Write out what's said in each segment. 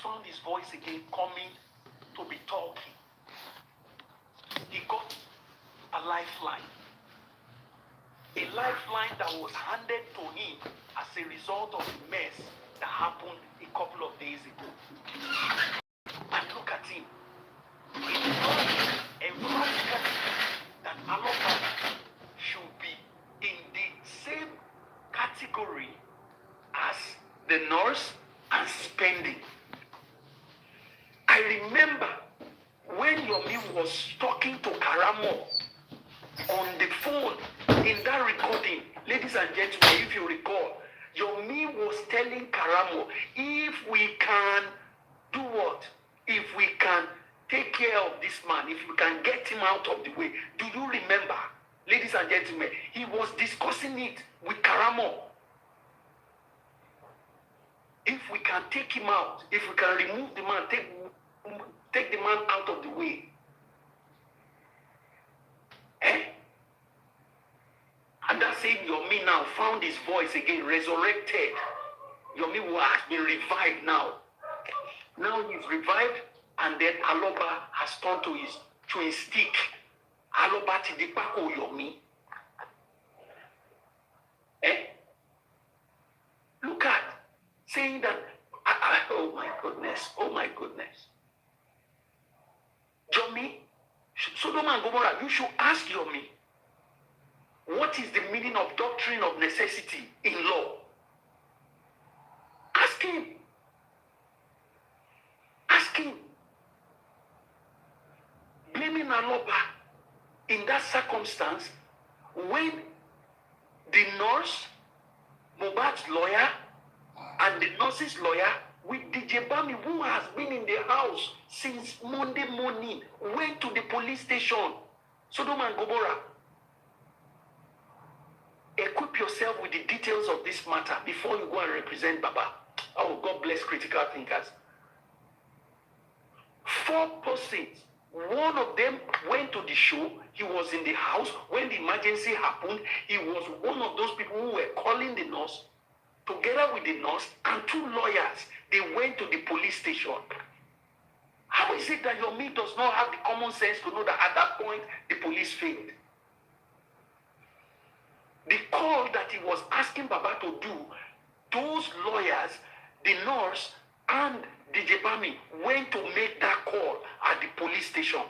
found his voice again coming to be talking. He got a lifeline. A lifeline that was handed to him as a result of the mess that happened a couple of days ago. And look at him. He knows emphatically that Aloba should be in the same category as the nurse and spending. I remember when Yomi was talking to Karamo on the phone in that recording, ladies and gentlemen, if you recall, Yomi was telling Karamo, if we can do what? If we can take care of this man, if we can get him out of the way. Do you remember, ladies and gentlemen, he was discussing it with Karamo. If we can take him out, if we can remove the man, take the man out of the way. And that same Yomi now found his voice again, resurrected. Yomi has been revived now. Now he's revived, and then Aloba has turned to his stick. Aloba tidipako Yomi. Look at saying that. Oh my goodness! Oh my goodness! Yomi, Sodom and Gomorrah, you should ask Yomi, what is the meaning of doctrine of necessity in law? Ask him. Ask him. Blaming Aloba in that circumstance when the nurse, Mohbad's lawyer, and the nurse's lawyer with DJ Bami, who has been in the house since Monday morning, went to the police station. Sodom and Gomorrah. Equip yourself with the details of this matter before you go and represent Baba. Oh, God bless critical thinkers. 4 persons. One of them went to the show. He was in the house when the emergency happened. He was one of those people who were calling the nurse. Together with the nurse and 2 lawyers, they went to the police station. How is it that Yomi does not have the common sense to know that at that point the police failed? The call that he was asking Baba to do, those lawyers, the nurse, and DJ Bami went to make that call at the police station.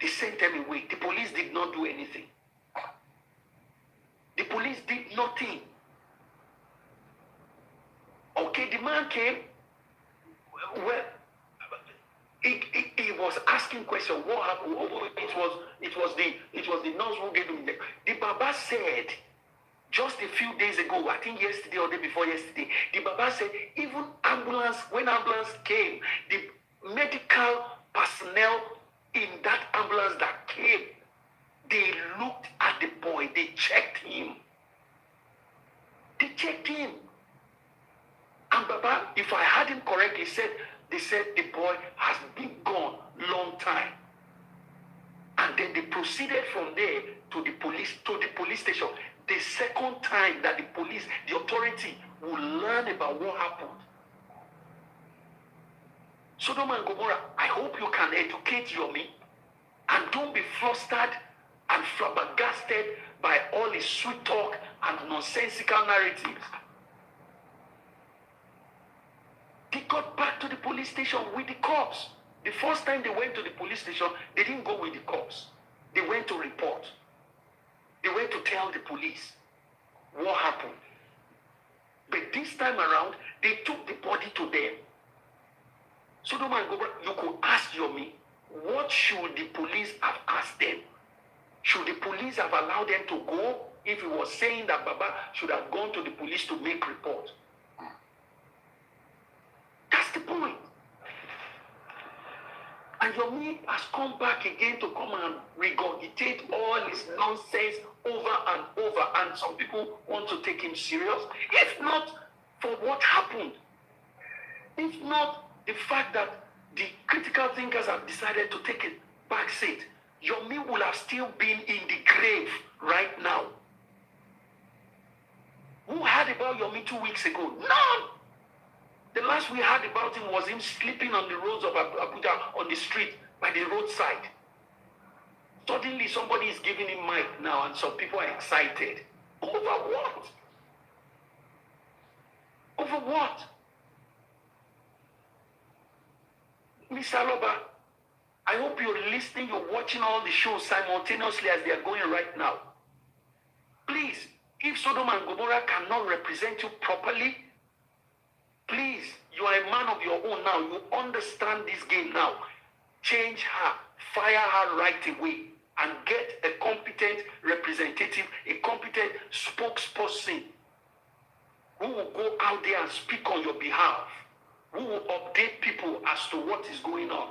They sent them away. The police did not do anything. The police did nothing. Okay, the man came. Well, he was asking questions. What happened? It was the nurse who gave him the Baba said just a few days ago, I think yesterday or the day before yesterday, the Baba said even when ambulance came, the medical personnel in that ambulance that came, they looked at the boy, they checked him. They checked him. And Baba, if I heard him correctly, they said the boy has been gone long time. And then they proceeded from there to the police station. The second time that the authority will learn about what happened. Sodom and Gomorrah, I hope you can educate Yomi and don't be flustered and flabbergasted by all his sweet talk and nonsensical narratives. They got back to the police station with the cops. The first time they went to the police station, they didn't go with the cops. They went to report. They went to tell the police what happened. But this time around, they took the body to them. Sodom and Gomorrah, you could ask Yomi, what should the police have asked them? Should the police have allowed them to go if he was saying that Baba should have gone to the police to make report? That's the point. And Yomi has come back again to come and regurgitate all his nonsense over and over. And some people want to take him serious. If not for what happened, if not the fact that the critical thinkers have decided to take a back seat, Yomi will have still been in the grave right now. Who heard about Yomi 2 weeks ago? None. The last we heard about him was him sleeping on the roads of Abuja, on the street, by the roadside. Suddenly, somebody is giving him mic now, and some people are excited. Over what? Over what? Mr. Aloba, I hope you're listening, you're watching all the shows simultaneously as they are going right now. Please, if Sodom and Gomorrah cannot represent you properly, please, you are a man of your own now. You understand this game now. Change her, fire her right away, and get a competent representative, a competent spokesperson who will go out there and speak on your behalf, who will update people as to what is going on.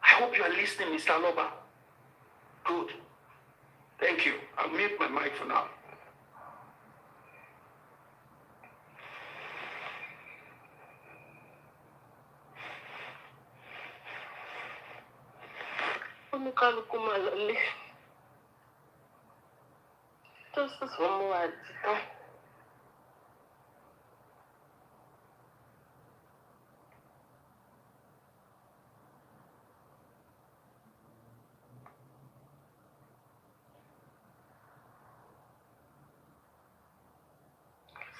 I hope you are listening, Mr. Aloba. Good. Thank you. I'll mute my mic for now.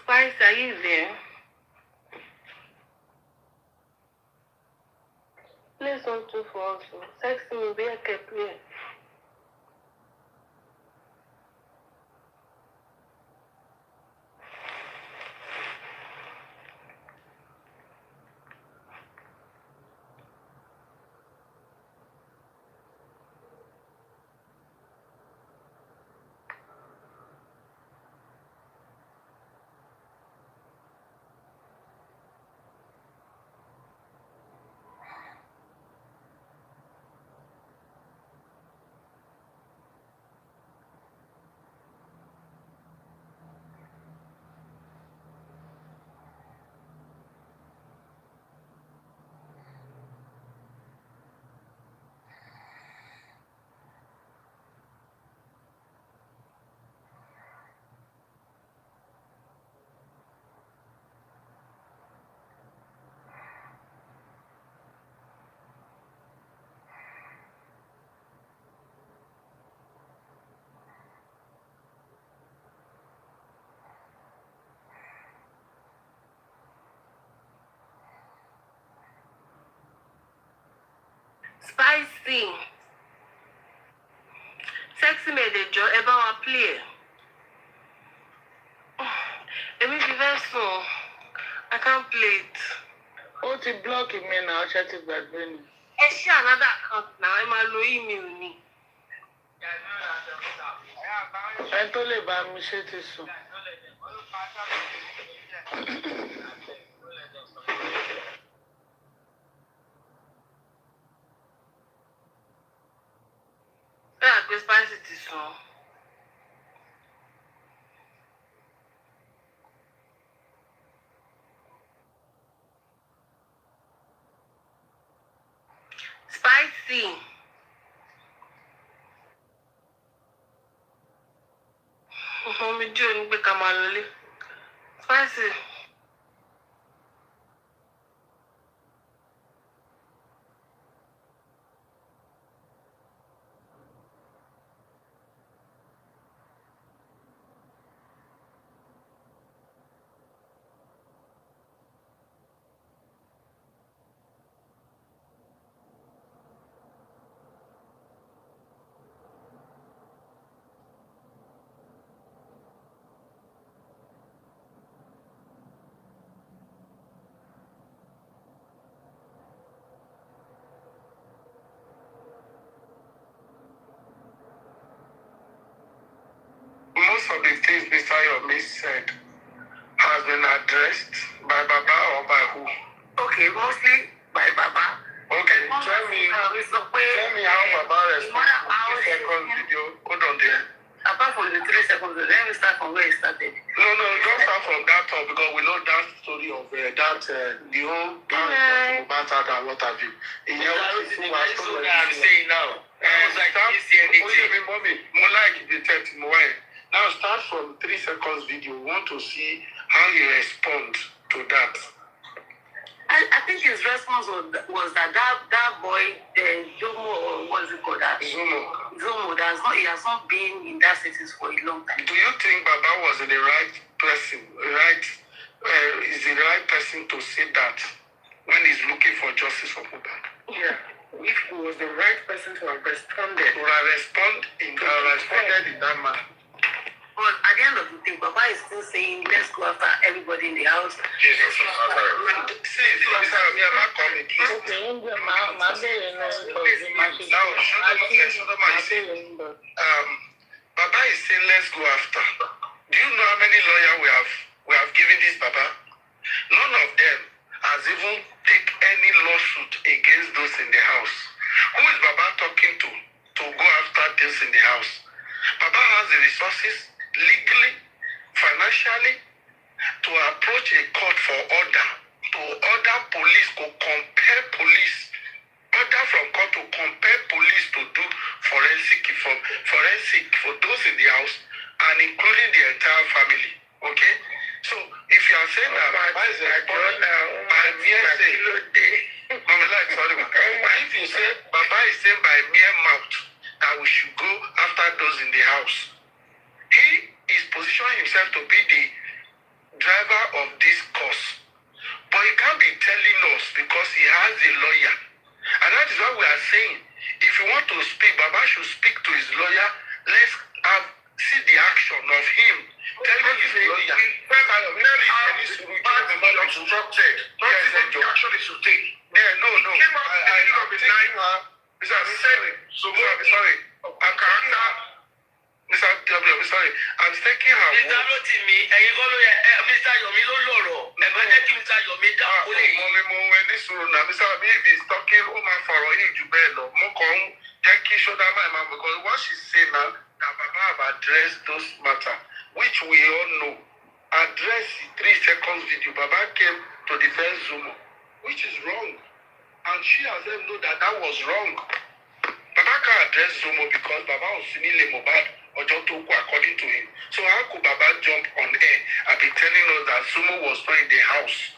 Spice, are you there? Play something for us. Text me, be a play. Spicy. Sexy made a job about a play. Let me be very soon. I can't play it. Oh, to block him now, chat it back then. I share another account now. I'm a low email. I told you about me, shit is so. Yeah, Spicy is so. Spicy. Me doing big camaloli. Spicy. Most of the things Mr. Yomi said has been addressed by Baba or by who? Okay, mostly by Baba. Okay, tell me how Baba responded to the 3 second video. Hold on there. Apart from the 3 seconds, let me start from where it started. No, don't start from that top because we know that story of the whole bastard and what have you. That's what I'm saying now. Mommy, more like the text, more. Now start from 3 seconds video. We want to see how you respond to that. I think his response was that boy, Jomo, or what is it called? That Zomo, he has not been in that status for a long time. Do you think Baba was the right person, is the right person to say that when he's looking for justice for Mohbad? Yeah. If he was the right person to have responded. To have responded in that manner. But at the end of the day, Baba is still saying, let's go after everybody in the house. Jesus is Nazareth. See, we are not coming. Baba is saying, let's go after. Do you know how many lawyers we have given this Baba? None of them has even taken any lawsuit against those in the house. Who is Baba talking to go after this in the house? Baba has the resources legally, financially, to approach a court for order, to order police, to compel police, order from court to compel police to do forensic for those in the house and including the entire family. Okay? So if you are saying that Baba is by mere say, if you say Baba is saying by mere mouth that we should go after those in the house, he is positioning himself to be the driver of this cause. But he can't be telling us because he has a lawyer. And that is why we are saying, if you want to speak, Baba should speak to his lawyer. Let's see the action of him telling his lawyer. Obstructed. Yes, the action is to take. Yeah, no. Came out at the beginning of the night. Sorry. Mr. W, I'm sorry. I'm taking her. Mr. Rotimi, Mr. Yomi ló lọ́rọ̀. Ẹ̀gbọ́n jẹ́ kí Mr. Yomi dá kó lè. Mo ní sùúrù náà. Mr. Yomi, if he's talking, ó máa fọ̀rọ̀ yìí jù bẹ́ẹ̀ lọ. Mo kàn ń jẹ́ kí ṣọ́dá máa because what she say now, that Baba have addressed those matters, which we all know. Address the 3 seconds video. Baba came to defend Zumo, which is wrong. And she herself know that was wrong. Baba can't address Zumo because Baba was Sinile Mohbad or Jotoku according to him. So how could Baba jump on air and be telling us that Zumo was not in the house?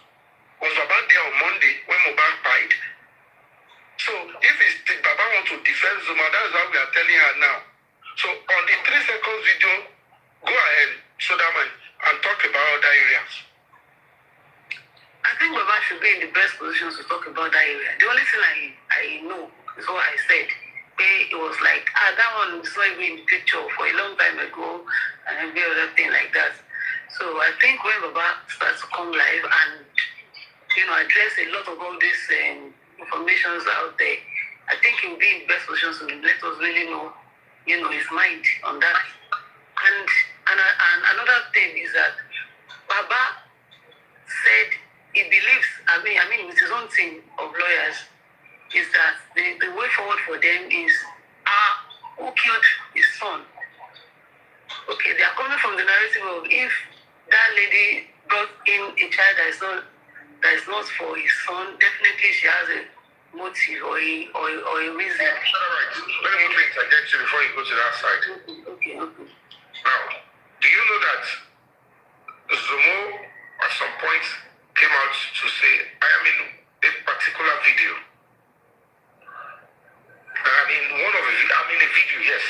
Was Baba there on Monday when Mohbad died? So if Baba wants to defend Zumo, that's why we are telling her now. So on the 3 seconds video, go ahead, Sodaman, and talk about other areas. I think Baba should be in the best position to talk about that area. The only thing I know is what I said. It was like, that one was not even in the picture for a long time ago and every other thing like that. So I think when Baba starts to come live and, address a lot of all these informations out there, I think he'll be in the best position to let us really know, his mind on that. And another thing is that Baba said he believes, I mean, with his own team of lawyers, is that the way forward for them is who killed his son. Okay, they are coming from the narrative of if that lady brought in a child that is not for his son, definitely she has a motive or a reason. All right. Let me interject you before you go to that side. Okay. Now, do you know that Zumo at some point came out to say, I am in a particular video. I'm in a video, yes.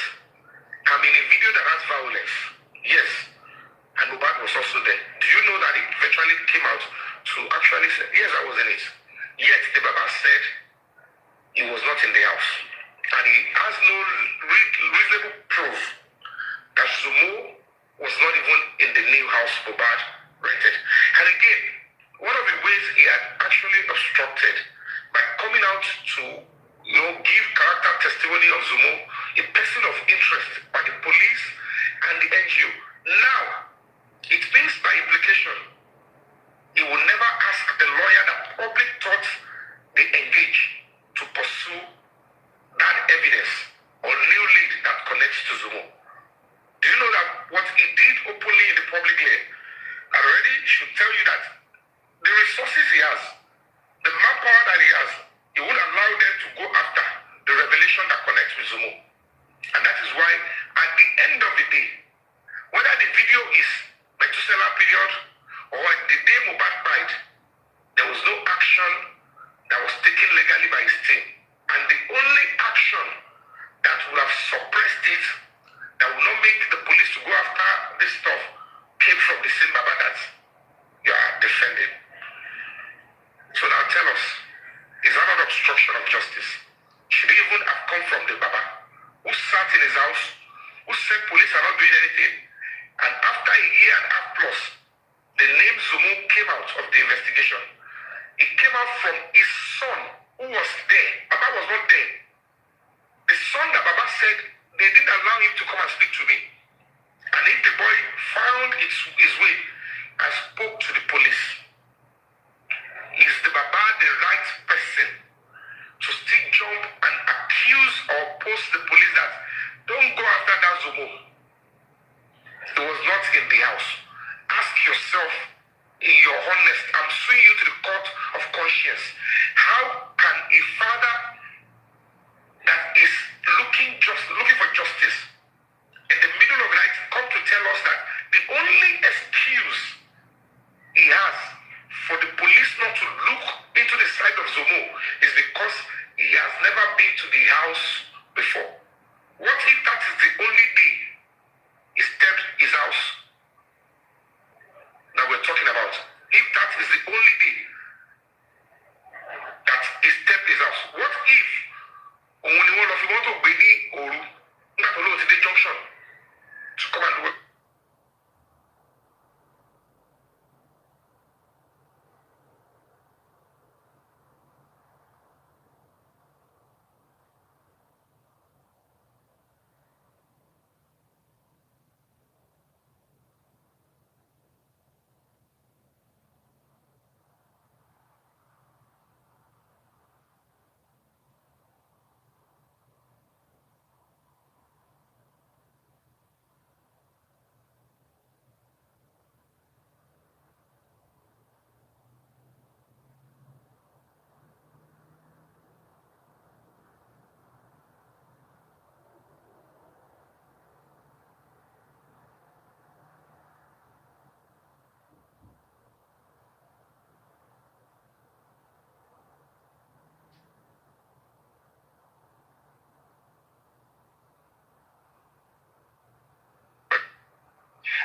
I'm in a video that has violence, yes. And Mohbad was also there. Do you know that it eventually came out to actually say, yes, I was in it. Yet the Baba said he was not in the house. And he has no reasonable proof that Zumo was not even in the new house Mohbad rented. And again, one of the ways he had actually obstructed by coming out to give character testimony of Zumo, a person of interest by the police and the NGO. Now, it means by implication, he will never ask the lawyer that public thought they engage to pursue that evidence or new lead that connects to Zumo. Do you know that what he did openly in the public lane already should tell you that side, there was no action that was taken legally by his team. And the only action that would have suppressed it, that would not make the police to go after this stuff, came from the same Baba that you are defending. So now tell us, is that not obstruction of justice? Should it even have come from the Baba who sat in his house, who said police are not doing anything, and after a year and a half plus, the name Zumu came out of the investigation. It came out from his son who was there. Baba was not there. The son that Baba said they didn't allow him to come and speak to me. And if the boy found his way and spoke to the police, is the Baba the right person to still jump and accuse or post the police that don't go after that Zumu? He was not in the house. Ask yourself, in your honest, I'm suing you to the court of conscience. How can a father that is looking for justice in the middle of the night come to tell us that the only excuse he has for the police not to look into the side of Zomo is because he has never been to the house before? What if that is the only day he stepped his house that we're talking about? If that is the only day that he stepped his house, what if only one of you want to be or not alone to the junction to come and work?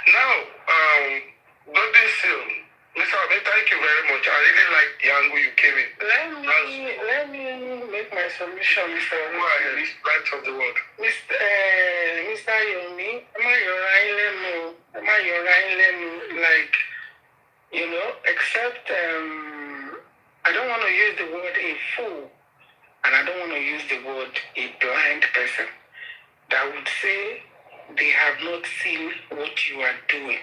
Now, Golden Seal, Mr. Abe, thank you very much. I really like the angle you came in. Let me make my submission, Mr. Who are the rights of the world? Mr. Yomi, am I your like, except I don't want to use the word a fool, and I don't want to use the word a blind person that would say they have not seen what you are doing.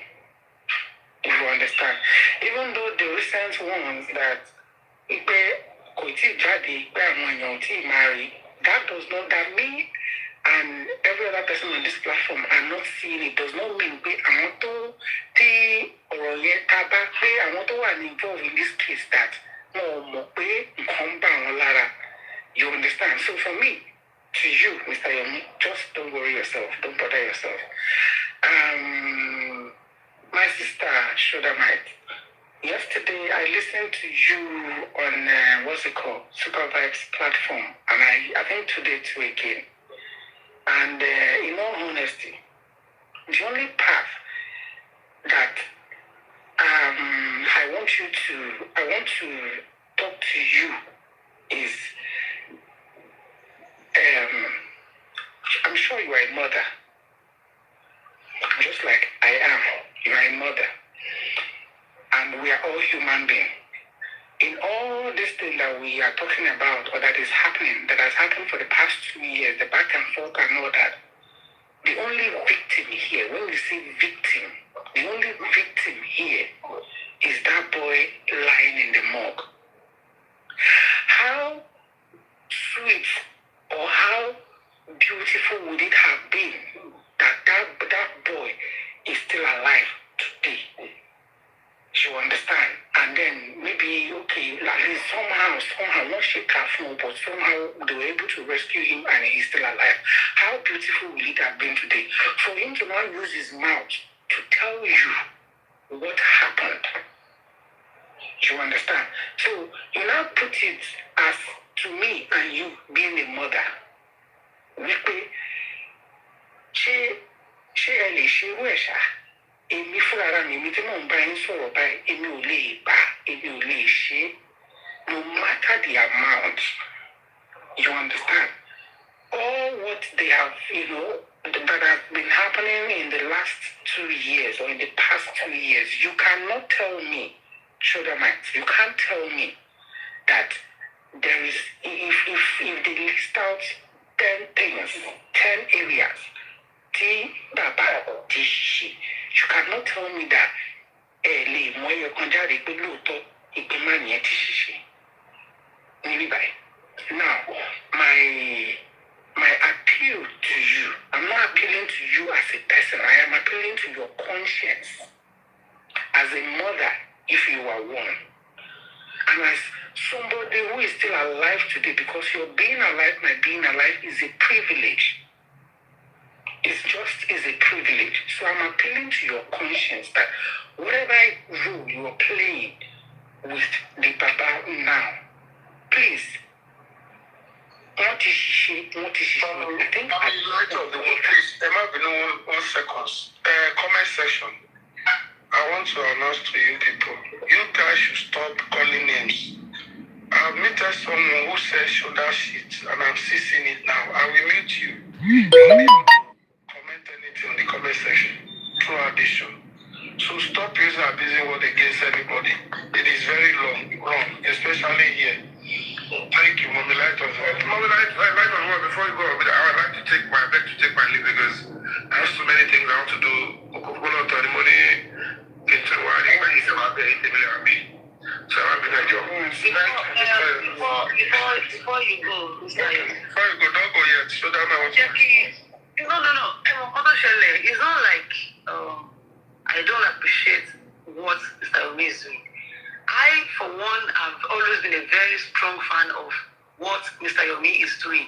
If you understand. Even though the recent ones that that does not, that me and every other person on this platform are not seeing it, does not mean I want to involved in this case that you understand. So for me, to you, Mr. Yomi, just don't worry yourself, don't bother yourself. My sister Shodamite, yesterday I listened to you on Super Vibes platform, and I think today too again. And in all honesty, the only path that I want to talk to you is I'm sure you are a mother, just like I am. You are a mother, and we are all human beings. In all this thing that we are talking about, or that is happening, that has happened for the past 2 years, the back and forth and all that, the only victim here, when we say victim, the only victim here is that boy lying in the morgue. How sweet or how beautiful would it have been that boy is still alive today? You understand? And then maybe, okay, at least somehow, not shake her phone, but somehow they were able to rescue him and he's still alive. How beautiful will it have been today for him to now use his mouth to tell you what happened? You understand? So you now put it as to me and you being a mother. Wípé ṣé ẹ lè ṣerú ẹ̀ ṣá? Èmi fúnra mi, èmi tí mò ń bá yín sọ̀rọ̀ báyìí, èmi ò lè gbà, èmi ò lè ṣe. No matter the amount, you understand? All what they have, that has been happening in the last 2 years or in the past 2 years, you cannot tell me, Shodamites, you can't tell me that there is, if they list out 10 things, 10 areas, you cannot tell me that now, my appeal to you, I'm not appealing to you as a person, I am appealing to your conscience. As a mother, if you are one, and as somebody who is still alive today, because your being alive, my being alive is a privilege. Is a privilege. So I'm appealing to your conscience that whatever role you are playing with the Baba now, please. I think light of the world, please. There might be no 1 second. Comment section. I want to announce to you people, you guys should stop calling names. I've met someone who said shoulder shit, and I'm still seeing it now. I will mute you. Comment anything on the comment section throughout this show. So stop using abusing word against anybody. It is very wrong, especially here. Thank you, Mommy Light of God. Mommy Light of God, before you go, I would like to take my leave because I have so many things I want to do. So I'm going to job. Before you go, Mr. Yomi. Before you go, don't go yet. So that I want to. No. It's not like I don't appreciate what Mr. Yomi is doing. I, for one, have always been a very strong fan of what Mr. Yomi is doing.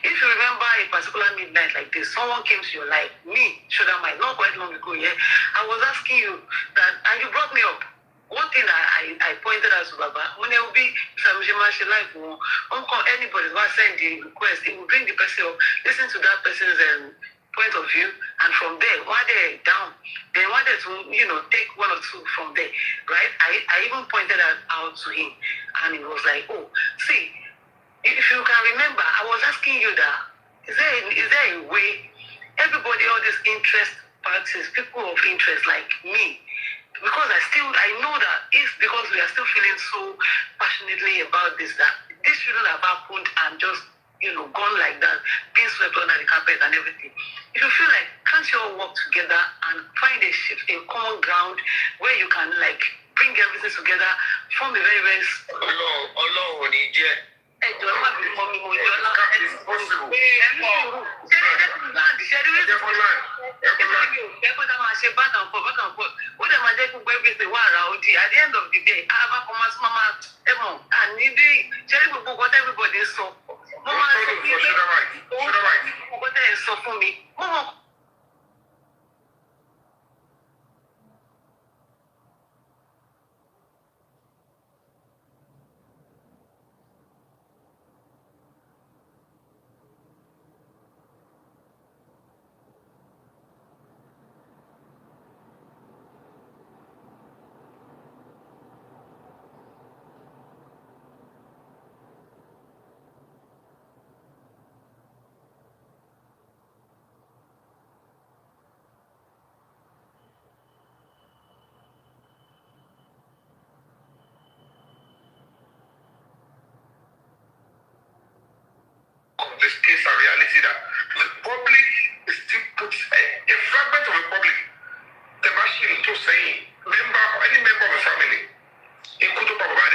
If you remember a particular midnight like this, someone came to your life, me, Shodamite, not quite long ago, yeah, I was asking you that, and you brought me up. One thing I pointed out to Baba, when there will be Mr. life, anybody who has sent the request, it will bring the person up, listen to that person's point of view, and from there, while they're down, then wanted to, take 1 or 2 from there, right? I even pointed that out to him, and he was like, oh, see, if you can remember, I was asking you that, is there a way, everybody, all these interest parties, people of interest like me, because I know that it's because we are still feeling so passionately about this, that this shouldn't have happened and just, gone like that, being swept under the carpet and everything. If you feel like, can't you all work together and find a common ground where you can, bring everything together, form a very, very... At the end of the day, I have a mama, and everybody is so. For me. This case and reality that the public still puts a fragment of the public, the machine to saying, any member of the family, in Kutu Papa, and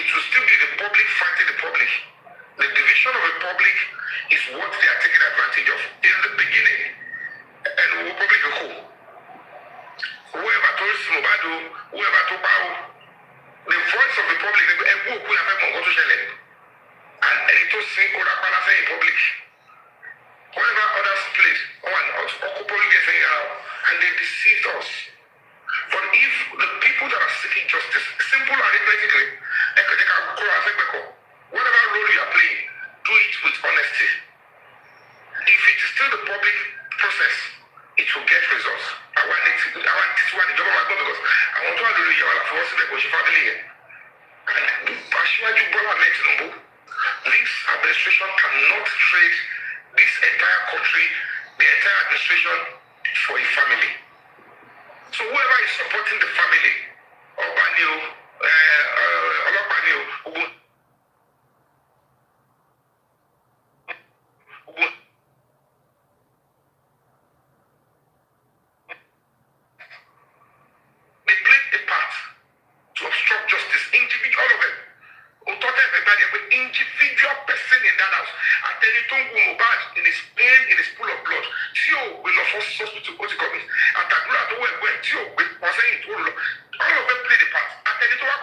it will still be the public fighting the public. The division of the public is what they are taking advantage of. In the beginning, and the public who? Whoever told Smobado, whoever told Bao, the voice of the public, and it was saying in public. Whatever others played, and they deceived us. But if the people people that are seeking justice, simple arithmetically, whatever role you are playing, do it with honesty. If it is still the public process, it will get results. I want this one, the job of because I want to do your family. And Ashwaju Bola Tinubu, this administration cannot trade this entire country, the entire administration, for a family. So whoever is supporting the family, Obanio, Olobanio, they played a part to obstruct justice, individual of them. Individual person in that house, and then he told Mubad in his pain, in his pool of blood. Tio will not force hospital to come in. And Tagura to where Tio was saying it all of them played a part. And then he told to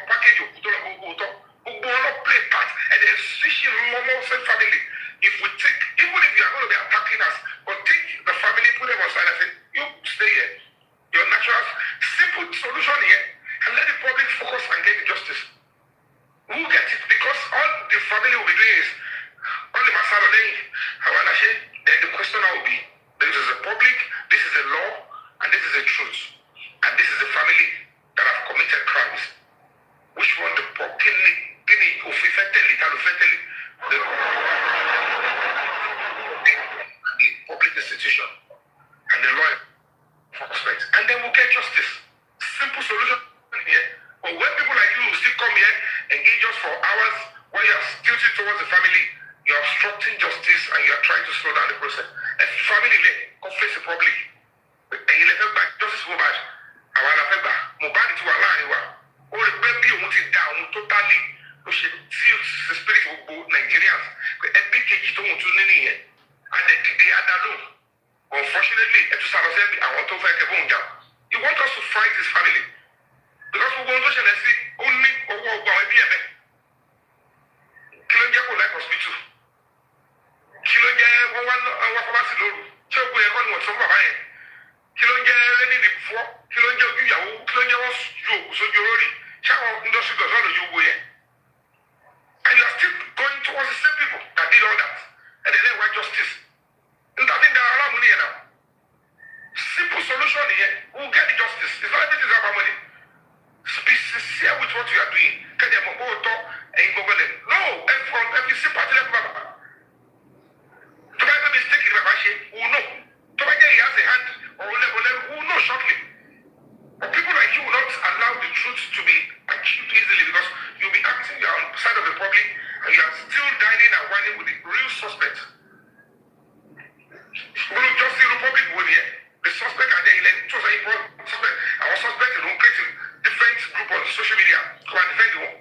package you, who not play part, and then switching normal family. If we take, even if you are going to be attacking us, but take the family, put them aside and say, you stay here. Your natural, simple solution here, and let the public focus and get the justice. Who get it? Because all the family will be doing is only Masalone, Hawanashe, then the question will be, this is the public, this is the law, and this is the truth. And this is the family that have committed crimes. Which one the public institution and the law enforcement. And then we'll get justice. Simple solution here. But when people like you still come here, engage us for hours, while you are tilted towards the family, you are obstructing justice and you are trying to slow down the process. And family come face the public. And you let them back justice go bad. I want to feel back. Mobile to Allah. All the baby who is down totally. We should feel the spirit of both Nigerians. The epic age don't want to need it. And they are alone. Unfortunately, I want to fight a bone down. You want us to fight this family. Because we want to see only over BMA. Kilonja for life hospital. Kilonja one pharmacy load. Choke we are going to buy. Kilonja any before. Kilonja you Kilonja was you so you already. Chow industry does all you go here. And you are still going towards the same people that did all that. And they want justice. And I think there are a lot of money now. Simple solution here. We'll get the justice. It's not everything about money. Be sincere with what you are doing. No, every sympathy level. To make a mistake in Babashi, who know. To make he has a hand or level, who know shortly. But people like you will not allow the truth to be achieved easily because you'll be acting on the side of the public and you are still dining and whining with the real suspect. We'll just see the public with here. The suspect and the suspect. Our suspect is creating different group on social media to defend the one.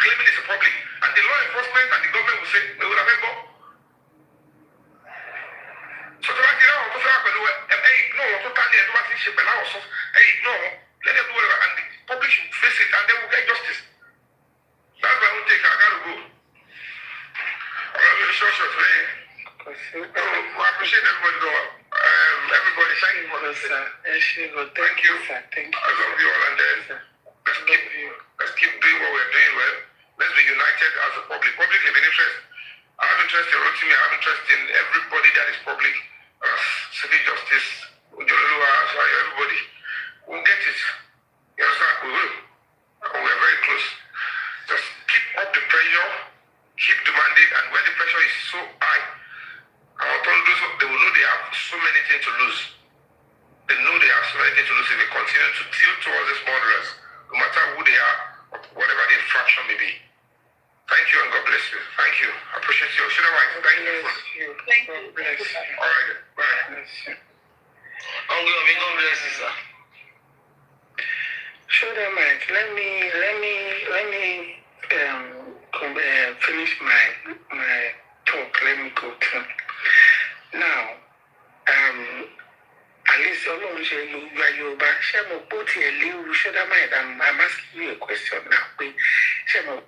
Claiming it's a public. And the law enforcement and the government will say, we will have go. So to like it out, no, let them do whatever and the public should face it and they will get justice. That's my own take. I gotta go. Short, man. I appreciate everybody though. Everybody, thank you for this. Thank you. Thank you. I love you all and then let's keep doing what we're doing well. Let's be united as a public. Public have an interest. I have interest in Rotimi, I have interest in everybody that is public. Civic justice, everybody. We'll get it. You understand? We will. We're very close. Just keep up the pressure, keep demanding, and when the pressure is so high, our authorities, they will know they have so many things to lose. They know they have so many things to lose if they continue to tilt towards these murderers, no matter who they are, or whatever the infraction may be. Thank you and God bless you. Thank you. I appreciate you. Should I thank you. Thank you. All right. Bye. God bless you, sir. Sure, Mike. Let me finish my talk. Let me go to now. At least you are Yoruba. Shemo Poti Eliu Shoda Mike. I'm asking you a question now. Shemo.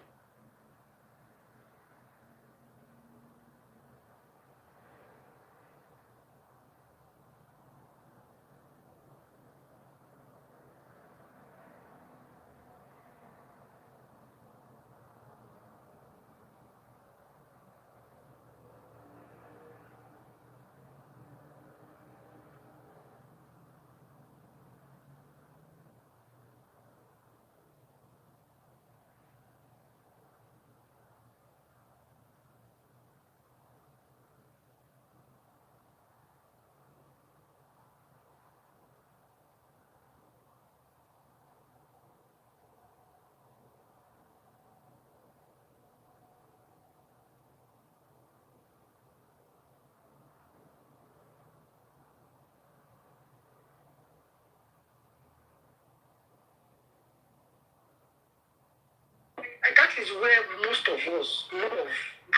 is where most of us, a lot of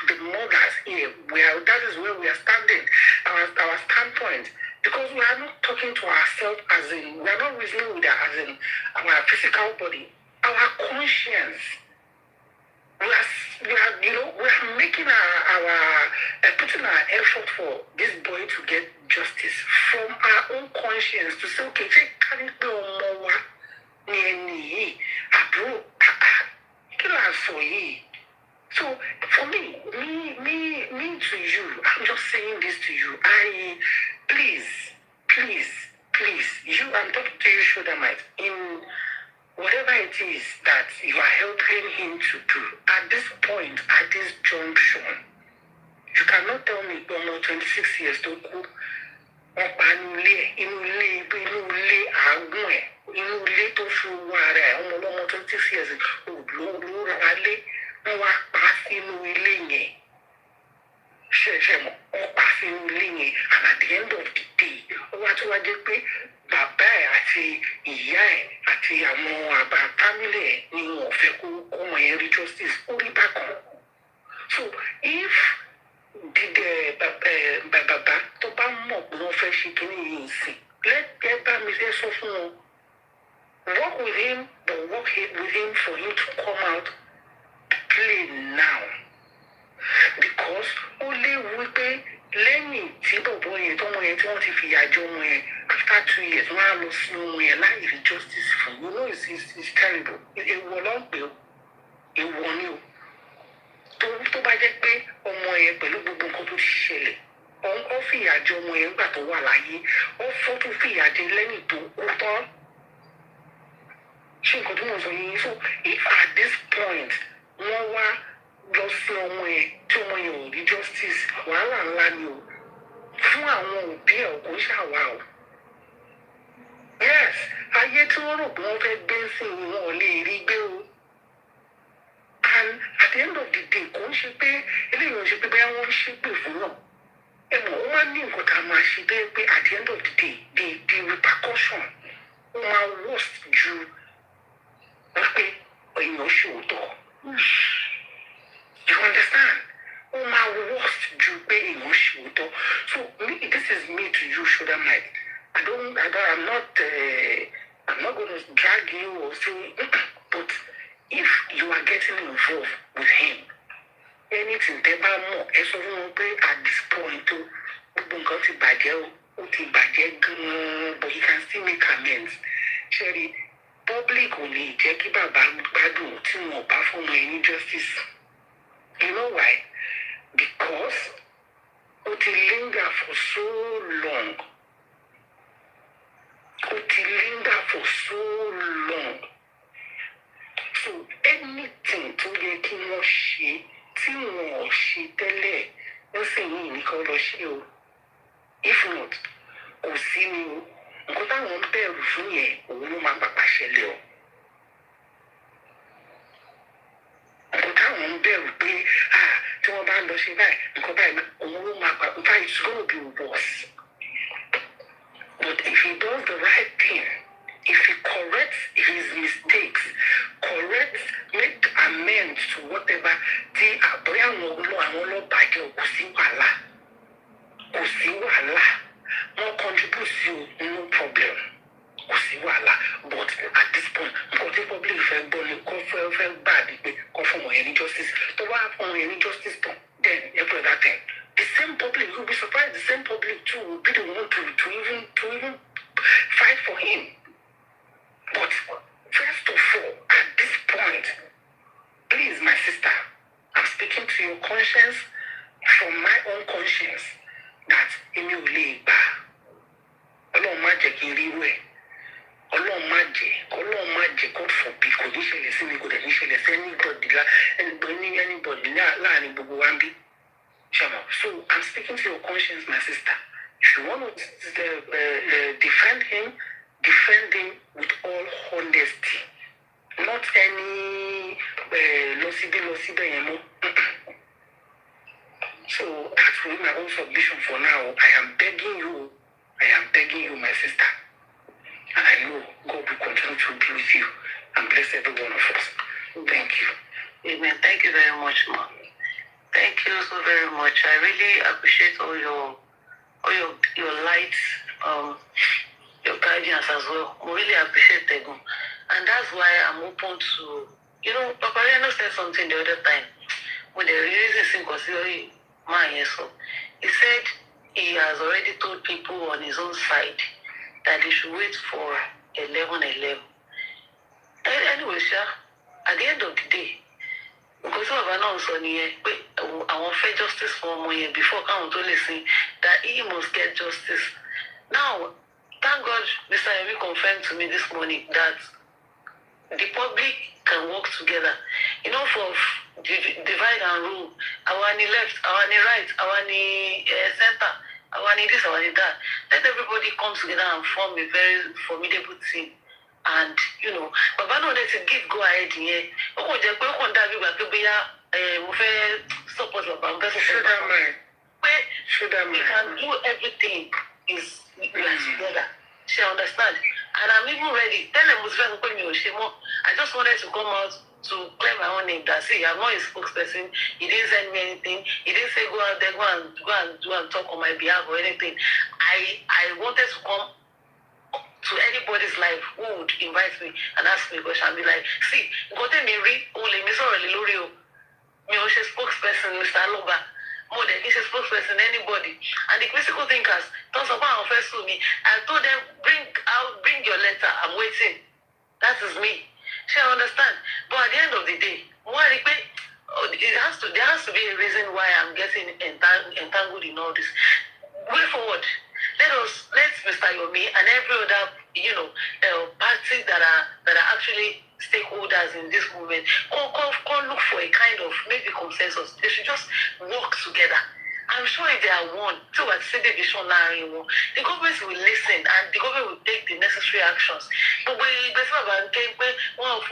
the mothers here, that is where we are standing, our standpoint. Because we are not talking to ourselves as in, we are not reasoning with that as in our physical body, our conscience. We are making putting our effort for this boy to get justice from our own conscience to say, okay, can it be more? So for me to you, I'm just saying this to you. Please, you, I'm talking to you, Shodamite, in whatever it is that you are helping him to do, at this point, at this junction, you cannot tell me, 26 years to go, and at the end of the day, bàbá ẹ̀ àti ìyá ẹ̀ àti àwọn family ẹ̀ ni wọ́n fẹ́ kó ọmọ yẹn rí justice ó rí bákan. So if bàbá tó bá mọ̀ pé wọ́n fẹ́ ṣe kíní yìí sìn, lẹ́gbẹ̀ẹ́ bá mi fẹ́ sọ fún wọn, work with him, but work with him for him to come out play now. Because ó léwu pé lẹ́yìn tí bọ̀bọ̀ yẹn tọ́mọ yẹn tí wọ́n ti fìyà jẹ ọmọ yẹn after 2 years wọ́n á lọ sí ọmọ yẹn láì rí justice fún. You know it's terrible. Èèwọ̀ ló ń pè ó, èèwọ̀ ni o. Tó bá jẹ́ pé ọmọ yẹn pẹ̀lú gbogbo nǹkan tó ti ṣẹlẹ̀, ó fìyà jẹ ọmọ yẹn nígbà tó wà láyé, ó tún fìyà jẹ lẹ́yìn tó kú tán. Ṣé nǹkan tó mọ̀ sọ yìí? So if at this point wọ́n wá lọ sí ọmọ yẹn tí ọmọ yẹn ò rí justice, wàhálà ńlá ni o fún àwọn òbí ẹ̀ kò ṣàwà o. Yes, ayé tí wọ́n rò pé wọ́n fẹ́ gbé sí i wọn ò lè rí gbé o. And at the end of the day, kò ń ṣe pé eléyìí ò ń ṣe pé bẹ́ẹ̀ wọ́n ń ṣépè fún náà. Ẹ mọ̀, ó máa ń ní nǹkan tá a máa ṣe bẹ́ẹ̀ pé at the end of the day, the repercussion ó máa worst ju wọ́n pé èèyàn ṣòótọ́. You understand? Ó máa worst ju pé èèyàn ṣòótọ́. So this is me to you, Shodamite. I'm not going to drag you or say, but if you are getting involved with him, anything tẹ́ bá mọ̀ ẹ sọ fún wọn pé at this point o gbogbo nǹkan ti bàjẹ́ ó ti bàjẹ́ gan-an, but he can still make amends. Ṣẹ́rí, public ò lè jẹ́ kí bàbá gbádùn tí wọn bá fún ọmọ ẹni justice. You know why? Because ó ti linger for so long. So anything tó yẹ kí wọ́n ṣe tí wọn ò ṣe tẹ́lẹ̀ wọ́n sì yìn nìkan lọ ṣe o. If not, kò sí ni o. Nǹkan táwọn ń bẹ̀rù fún yẹn òun ló máa pàpà ṣẹlẹ̀ o. Nǹkan táwọn ń bẹ̀rù pé tí wọ́n bá ń lọ ṣe báyìí nǹkan báyìí òun ló máa pàpà báyìí it's gonna be worse. But if he does the right thing, if he corrects his mistakes, make amends to whatever, tí àbúrò àwọn ọlọ́bàjẹ́ kò sí wàhálà, wọ́n contribute sí o, no problem, kò sí wàhálà. But at this point, nǹkan tí public fẹ́ gbọ́ ni kò fẹ́ gbà ní pé kò fún ọmọ yẹn ní justice. Tó bá fún ọmọ yẹn ní justice tán, then every other thing. The same public, you'll be surprised, the same public too will be the one to even fight for him. But first of all, at this point, please, my sister, I'm speaking to your conscience from my own conscience that èmi ò lè gbà. Ọlọ́run má jẹ́ kí n rí rẹ̀. Ọlọ́run má jẹ́ God forbid kò ní ṣẹlẹ̀ sí mi, kò dẹ̀ ní ṣẹlẹ̀ sí anybody láàrin gbogbo wa ń bí. So I'm speaking to your conscience, my sister. If you want to defend him with all honesty, not any losibe. So that's really my own submission for now. I am begging you, my sister. And I know God will continue to be with you and bless every one of us. Thank you. Amen. very much, ma. Thank you so very much. I really appreciate all your light, your guidance as well. I really appreciate it. And that's why I'm open to, Paparino said something the other time. When they released this thing, he said he has already told people on his own side that they should wait for 11:11. Anyway, at the end of the day, because of announced on here, I want fair justice for Moye before count to listen that he must get justice. Now, thank God, Mr. Yomi confirmed to me this morning that the public can work together. For divide and rule. Our on the left, our on the right, our on the center, our on this, our on that. Let everybody come together and form a very formidable team. And Baba no let it give go ahead here. We can do everything is together. She understand. And I'm even ready. Tell them I just wanted to come out to claim my own name. That's it. I'm not a spokesperson. He didn't send me anything. He didn't say go out there, go and talk on my behalf or anything. I wanted to come to anybody's life who would invite me and ask me a question and be like, see, go tell me only me sorry Lorio. Me was a spokesperson, Mr. Aloba. More than he's a spokesperson, anybody. And the critical thinkers don't support first to me. I told them, bring your letter, I'm waiting. That is me. She understand. But at the end of the day, there has to be a reason why I'm getting entangled in all this. Way forward. Let Mr. Yomi and every other, party that are actually stakeholders in this movement come look for a kind of maybe consensus. They should just work together. I'm sure if they are one, the government will listen and the government will take the necessary actions. But when the government came, all those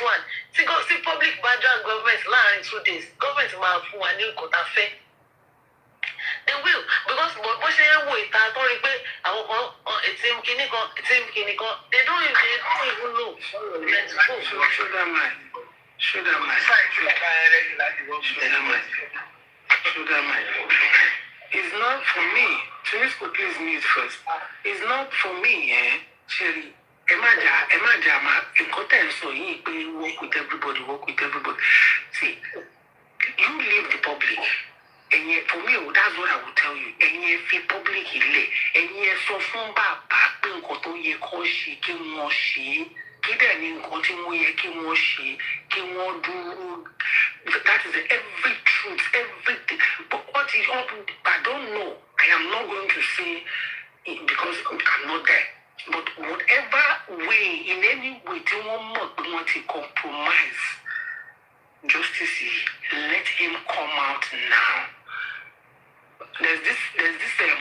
one. See public background government line 2 days. Government they will, because they don't even know. Should I mind? It's not for me. Tunisco, please mute first. It's not for me, Sherry. Important so you work with everybody. See, you leave the public. And yet, for me, that's what I will tell you. And yet, if the public is late, and yet, so from back, being got on your coshi, that is every truth, everything. But what is up, I don't know. I am not going to say it because I'm not there. But whatever way, in any way, they want to compromise justice, let him come out now. There's this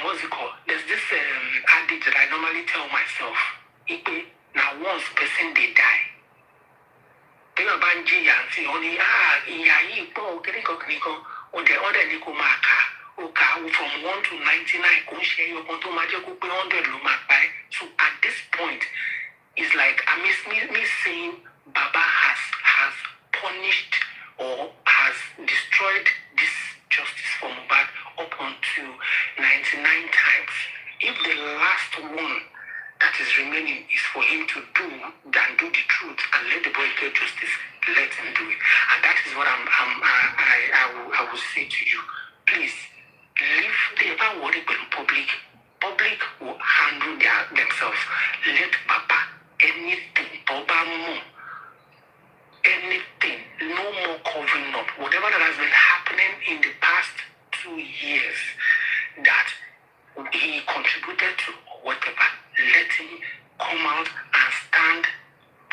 musical. There's this adage that I normally tell myself. Now once person they die. They are banji and say only or the other Nico Maka, from 1 to 99, can share your conto magic 100 lumak. So at this point, it's like I me saying Baba has punished or has destroyed this justice for Mohbad up unto 99 times. If the last one that is remaining is for him to do the truth and let the boy get justice, let him do it. And that is what I will say to you. Please, leave the ever worry with the public. Public will handle themselves. Let Papa anything, Baba more. Anything, no more covering up. Whatever that has been happening in the past 2 years that he contributed to or whatever, let him come out and stand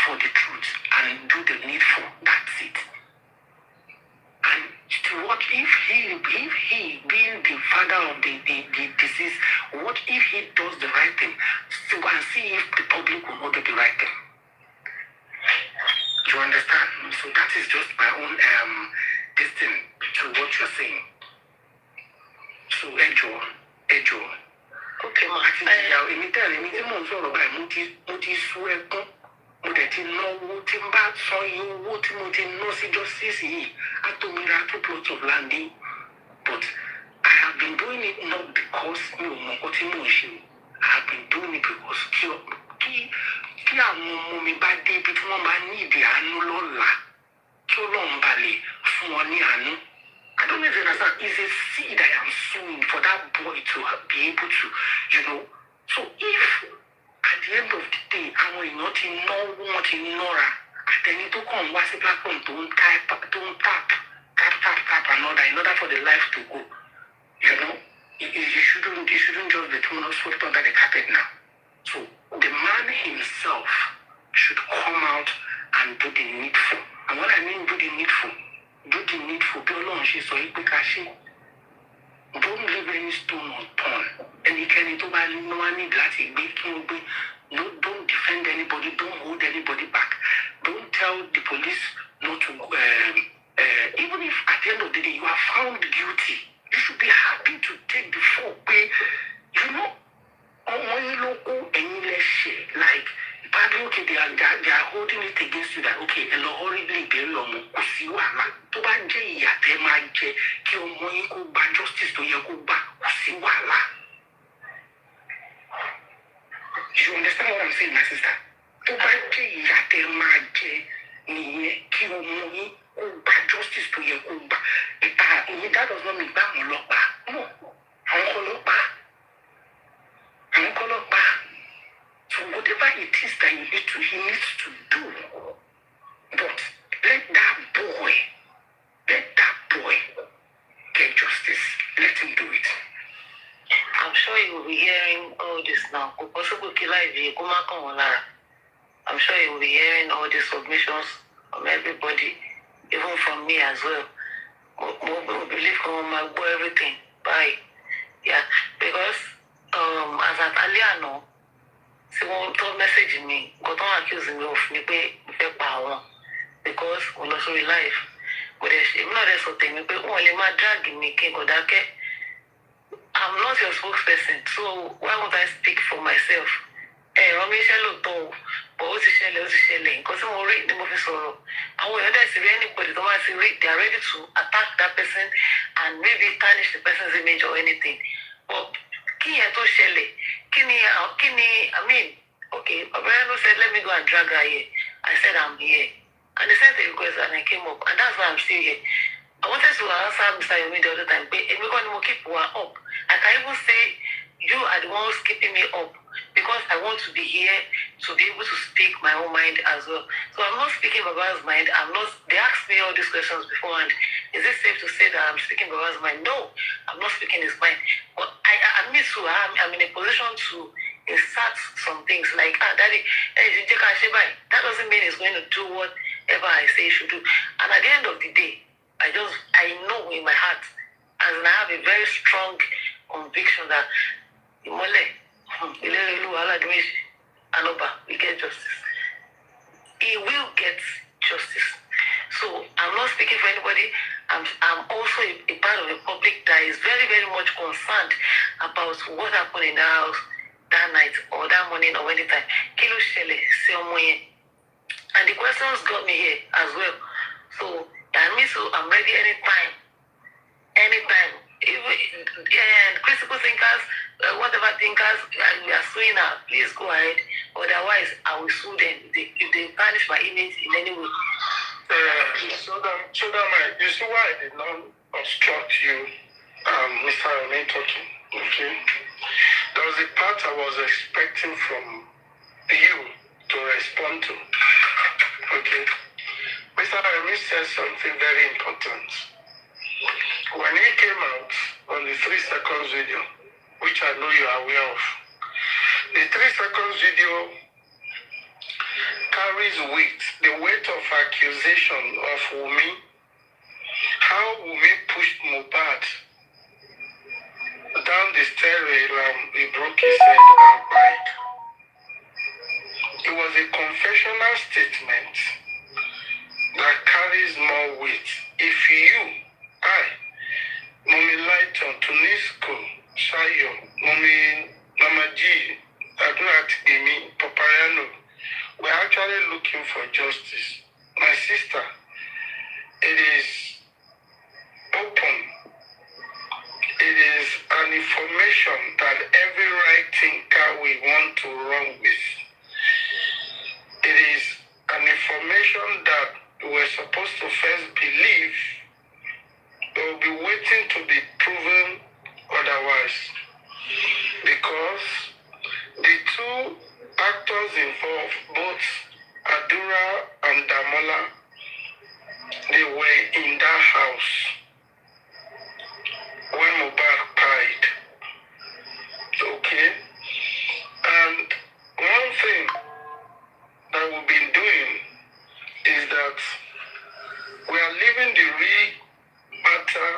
for the truth and do the needful. That's it. And what if he being the father of the disease, what if he does the right thing? So and see if the public will not do the right thing. You understand? So that is just my own distance to what you're saying. So Ejo. Okay, ma. dẹ̀ ti ná owó tí n bá sọ iye owó tí mo ti ná sí justice yìí á tó mi ra 2 plots of land yìí. But I have been doing it not because mi ò mọ̀ nǹkan tí mò ń ṣe. I have been doing it because kí àwọn ọmọ mi bá dé ibi tí wọ́n bá ní ìdí àánú lọ́la kí Ọlọ́run bá lè fún wọn ní àánú. I don't know if you understand. It's a seed I am sowing for that boy to be able to, So if at the end of the day, àwọn èèyàn ti náwó wọn ti nọ́ra, àtẹni tó kàn wá sí platform tó ń tap another in order for the life to go, you shouldn't just be thrown or swept under the carpet now. So the man himself should come out and do the needful. And when I mean do the needful, bí Ọlọ́run ṣe sọ yìí pé ká ṣe. Don't leave any stone unturned. Ẹnikẹ́ni tó bá ní wá ní láti gbé kí wọ́n gbé. Don't defend anybody. Don't hold anybody back. Don't tell the police not to. Even if at the end of the day you are found guilty, you should be happy to take the fall. Ọmọ yín ló kó ẹ̀yin lẹ́sẹ̀ like. Probably okay, they are holding it against you that okay, ẹ lọ horribly bury ọmọ kò sí wàhálà tó bá jẹ́ ìyà tẹ́ máa jẹ kí ọmọ yín kó gba justice tó yẹ kó gbà kò sí wàhálà. You understand what I'm saying, my sister? Tó bá jẹ́ ìyà tẹ́ máa jẹ nìyẹn kí ọmọ yín kó gba justice tó yẹ kó gbà. Ìyẹn that does not mean gbà wọ́n lọ́pàá. No, àwọn kọ́ lọ́pàá. So whatever it is that he needs to do. But let that boy get justice. Let him do it. I'm sure you will be hearing all this now. I'm sure you will be hearing all these submissions from everybody, even from me as well. We believe everything. Bye. Yeah, because as at earlier now, see one told message me, got on accusing me of me pay power because we lost our life. But I'm not so thing me pay only my drag me king or that. I'm not your spokesperson, so why won't I speak for myself? But what's the because I'm already the movie sorrow. And when there's anybody don't want to read, they are ready to attack that person and maybe tarnish the person's image or anything. But I mean, okay, Paparino said, let me go and drag her here. I said, I'm here. And they sent a request and I came up. And that's why I'm still here. I wanted to answer Mr. Yomi the other time, but if we're going to keep her up, I can even say, you are the ones keeping me up because I want to be here to be able to speak my own mind as well. So I'm not speaking Baba's mind. They asked me all these questions beforehand. Is it safe to say that I'm speaking Baba's mind? No, I'm not speaking his mind. But I'm in a position to insert some things like, Daddy, that doesn't mean he's going to do whatever I say he should do. And at the end of the day, I know in my heart, and I have a very strong conviction that Aloba will get justice. He will get justice. So I'm not speaking for anybody. I'm also a part of the public that is very, very much concerned about what happened in the house that night or that morning or anytime. And the questions got me here as well. So that means I'm ready anytime. And critical thinkers, whatever thinkers we are suing now, please go ahead. Otherwise, I will sue them if they tarnish my image in any way. So that you see why I did not obstruct you, Mr. Yomi talking. Okay, there was a part I was expecting from you to respond to. Okay, Mr. Yomi said something very important. When he came out on the 3 seconds video, which I know you are aware of, the 3 seconds video carries the weight of accusation of Wumi, how Wumi pushed Mohbad down the stairway and he broke his head and died. It was a confessional statement that carries more weight. If you, Mommy Lighton, Tunisco, Shayo, Mommy Mama G, Adunat Gimi, Paparino, we're actually looking looking for justice. My sister, it is open. It is an information that every right thinker will want to run with. It is an information that we're supposed to first believe. We'll be waiting to be proven otherwise. Because the two actors involved, both Adura and Damola, they were in that house when Mohbad died. Okay? And one thing that we've been doing is that we are leaving the real matter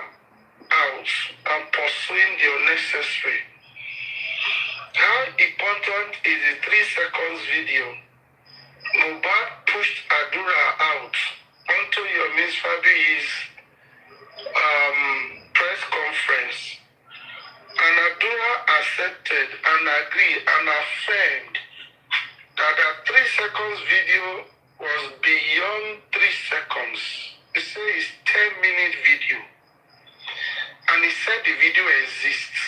out and pursuing the unnecessary. How important is the 3 seconds video? Mohbad pushed Adura out onto Yomi's Fabayi's press conference. And Adura accepted and agreed and affirmed that the 3 seconds video was beyond 3 seconds. He said it's 10-minute video. And he said the video exists.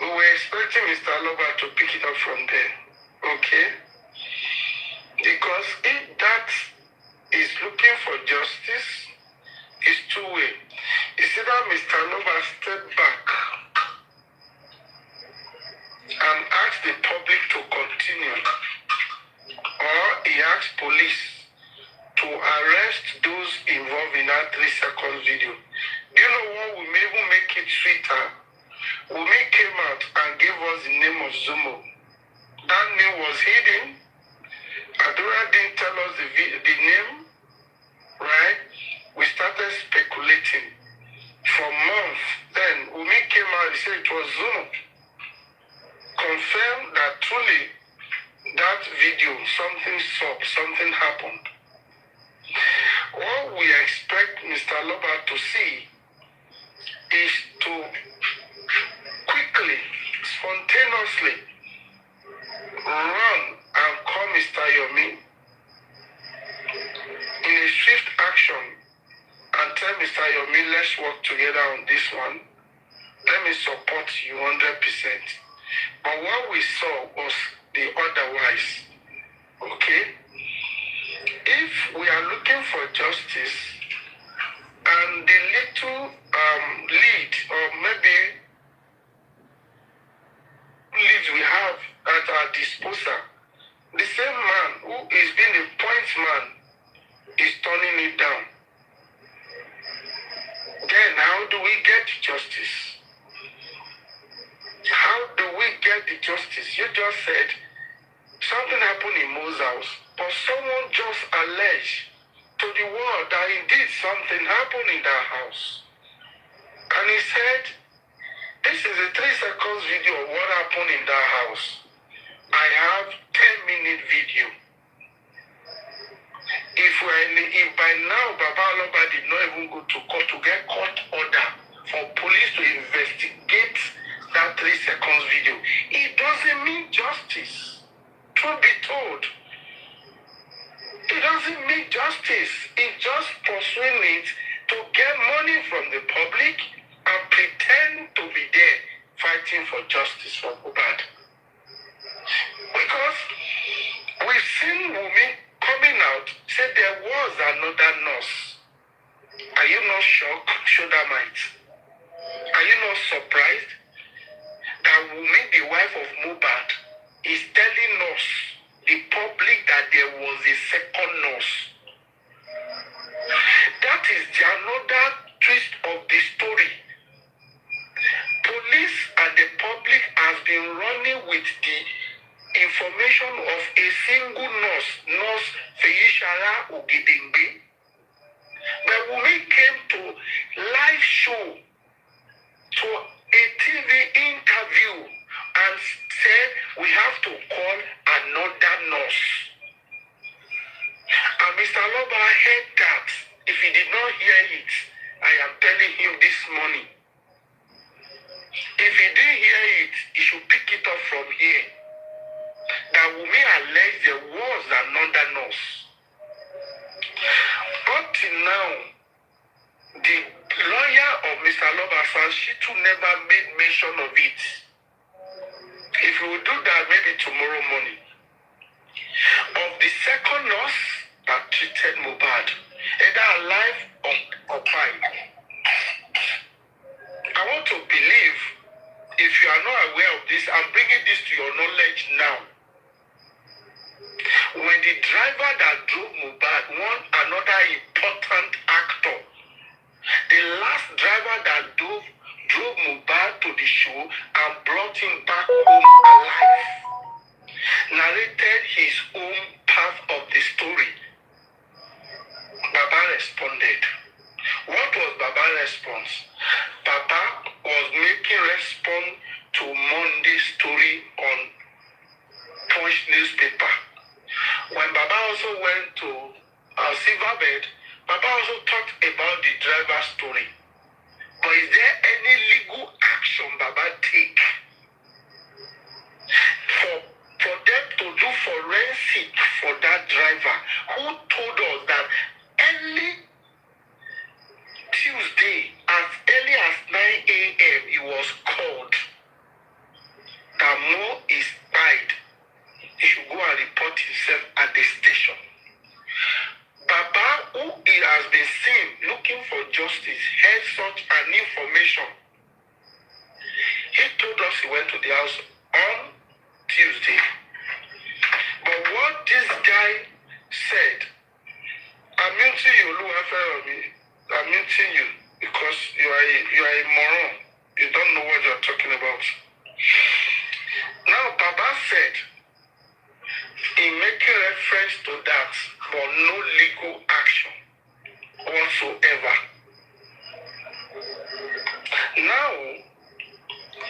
We were expecting Mr. Aloba to pick it up from there. Okay? Because if that is looking for justice, it's two-way. It's either Mr. Aloba step back and ask the public to continue, or he asks police to arrest those involved in that 3 seconds video. Do you know what will even make it sweeter? Wumi came out and gave us the name of Zumo. That name was hidden. Adura didn't tell us the name, right? We started speculating. For months, then Wumi came out and said it was Zumo. Confirmed that truly that video, something happened. What we expect Mr. Aloba to see is to quickly, spontaneously run and call Mr. Yomi in a swift action and tell Mr. Yomi, let's work together on this one. Let me support you 100%. But what we saw was the otherwise. Okay? If we are looking for justice and the little lead, or maybe leads we have at our disposal, the same man who is being a point man is turning it down. Then how do we get justice? How do we get the justice? You just said something happened in Mo's house, but someone just alleged to the world that indeed something happened in that house. And he said, this is a 3 seconds video of what happened in that house. I have 10-minute video. If by now Baba Aloba did not even go to court to get court order for police to investigate that 3 seconds video, it doesn't mean justice. Truth be told, it doesn't mean justice. It's just pursuing it to get money from the public and pretend to be there fighting for justice for Mohbad. Because we've seen Wumi coming out, said there was another nurse. Are you not shocked, Shodamite? Are you not surprised that Wumi, the wife of Mohbad, is telling us, the public, that there was a second nurse? That is another twist of the story. Police and the public has been running with the information of a single nurse Feyishara Ogedengbe. But when we came to live show, to a TV interview, and said we have to call another nurse. And Mr. Aloba heard that. If he did not hear it, I am telling him this morning. If he didn't hear it, he should pick it up from here. That that Wumi alleged there was another nurse. Up till now, the lawyer of Mr. Aloba, she too never made mention of it. If we will do that maybe tomorrow morning. Of the second nurse that treated Mohbad, either alive or died. I want to believe, if you are not aware of this, I'm bringing this to your knowledge now. When the driver that drove Mohbad, another important actor, the last driver that drove Mohbad to the show and brought him back home alive, narrated his own part of the story. Baba responded. What was Baba's response? Baba was making response to Monday's story on Punch newspaper. When Baba also went to Silverbed, Baba also talked about the driver's story. But is there any legal action Baba take for them to do forensic for that driver who told us that early Tuesday, as early as 9 a.m., he was called that Mo is died. He should go and report himself at the station. Baba, who he has been seen looking for justice, heard such an information. He told us he went to the house on Tuesday. But what this guy said, I'm muting you, I'm muting you because you are a moron. You don't know what you're talking about. Now, Baba said, in making reference to that, but no legal action whatsoever. Now,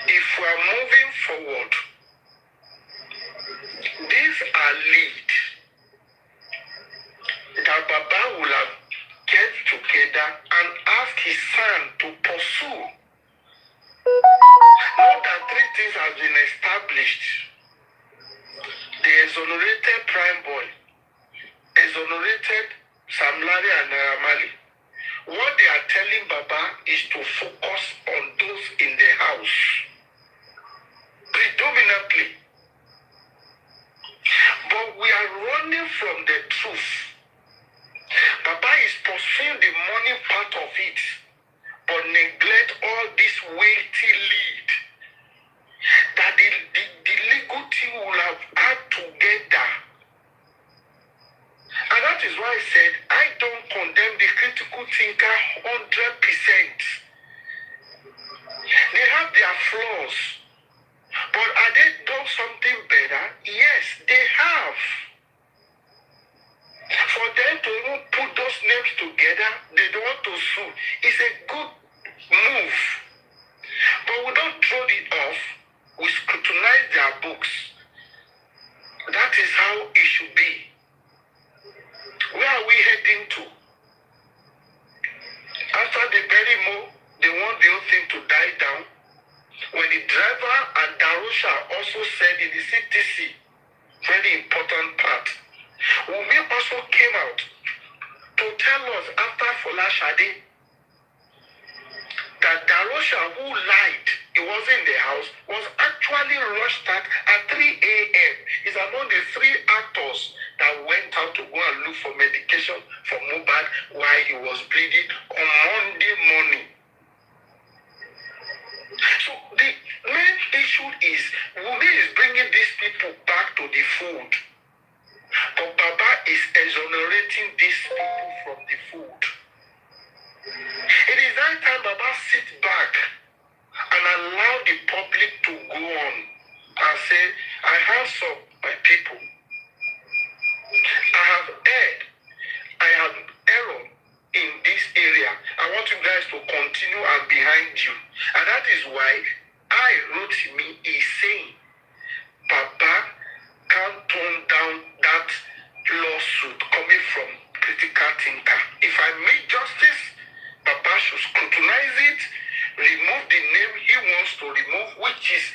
if we are moving forward, these are leads that Baba will have get together and ask his son to pursue. More than 3 things have been established. The exonerated Prime Boy, exonerated Sam Larry and Naramali. What they are telling Baba is to focus on those in the house. Predominantly. But we are running from the truth. Baba is pursuing the money part of it, but neglect all this weighty lead that the legal team will have had together. And that is why I said, I don't condemn the critical thinker 100%. They have their flaws. But are they done something better? Yes, they have. For them to even put those names together, they don't want to sue. It's a good move. But we don't throw it off. We scrutinize their books. That is how it should be. Where are we heading to? After they bury Mo, they want the whole thing to die down. When the driver and Darusha also said in the CTC, very important part, Wumi also came out to tell us after Folashade that Darusha, who lied, he was in the house, was actually rushed at 3 a.m. He's among the 3 actors that went out to go and look for medication for Mohbad while he was bleeding on Monday morning. So the main issue is Wumi is bringing these people back to the fold. But Baba is exonerating these people from the fold. It is that time Baba sit back and allow the public to go on and say, I have some my people. I have heard, I have error in this area. I want you guys to continue and behind you. And that is why I wrote me is saying, Baba can't turn down that lawsuit coming from critical thinker. If I make justice, Baba should scrutinize it, remove the name he wants to remove, which is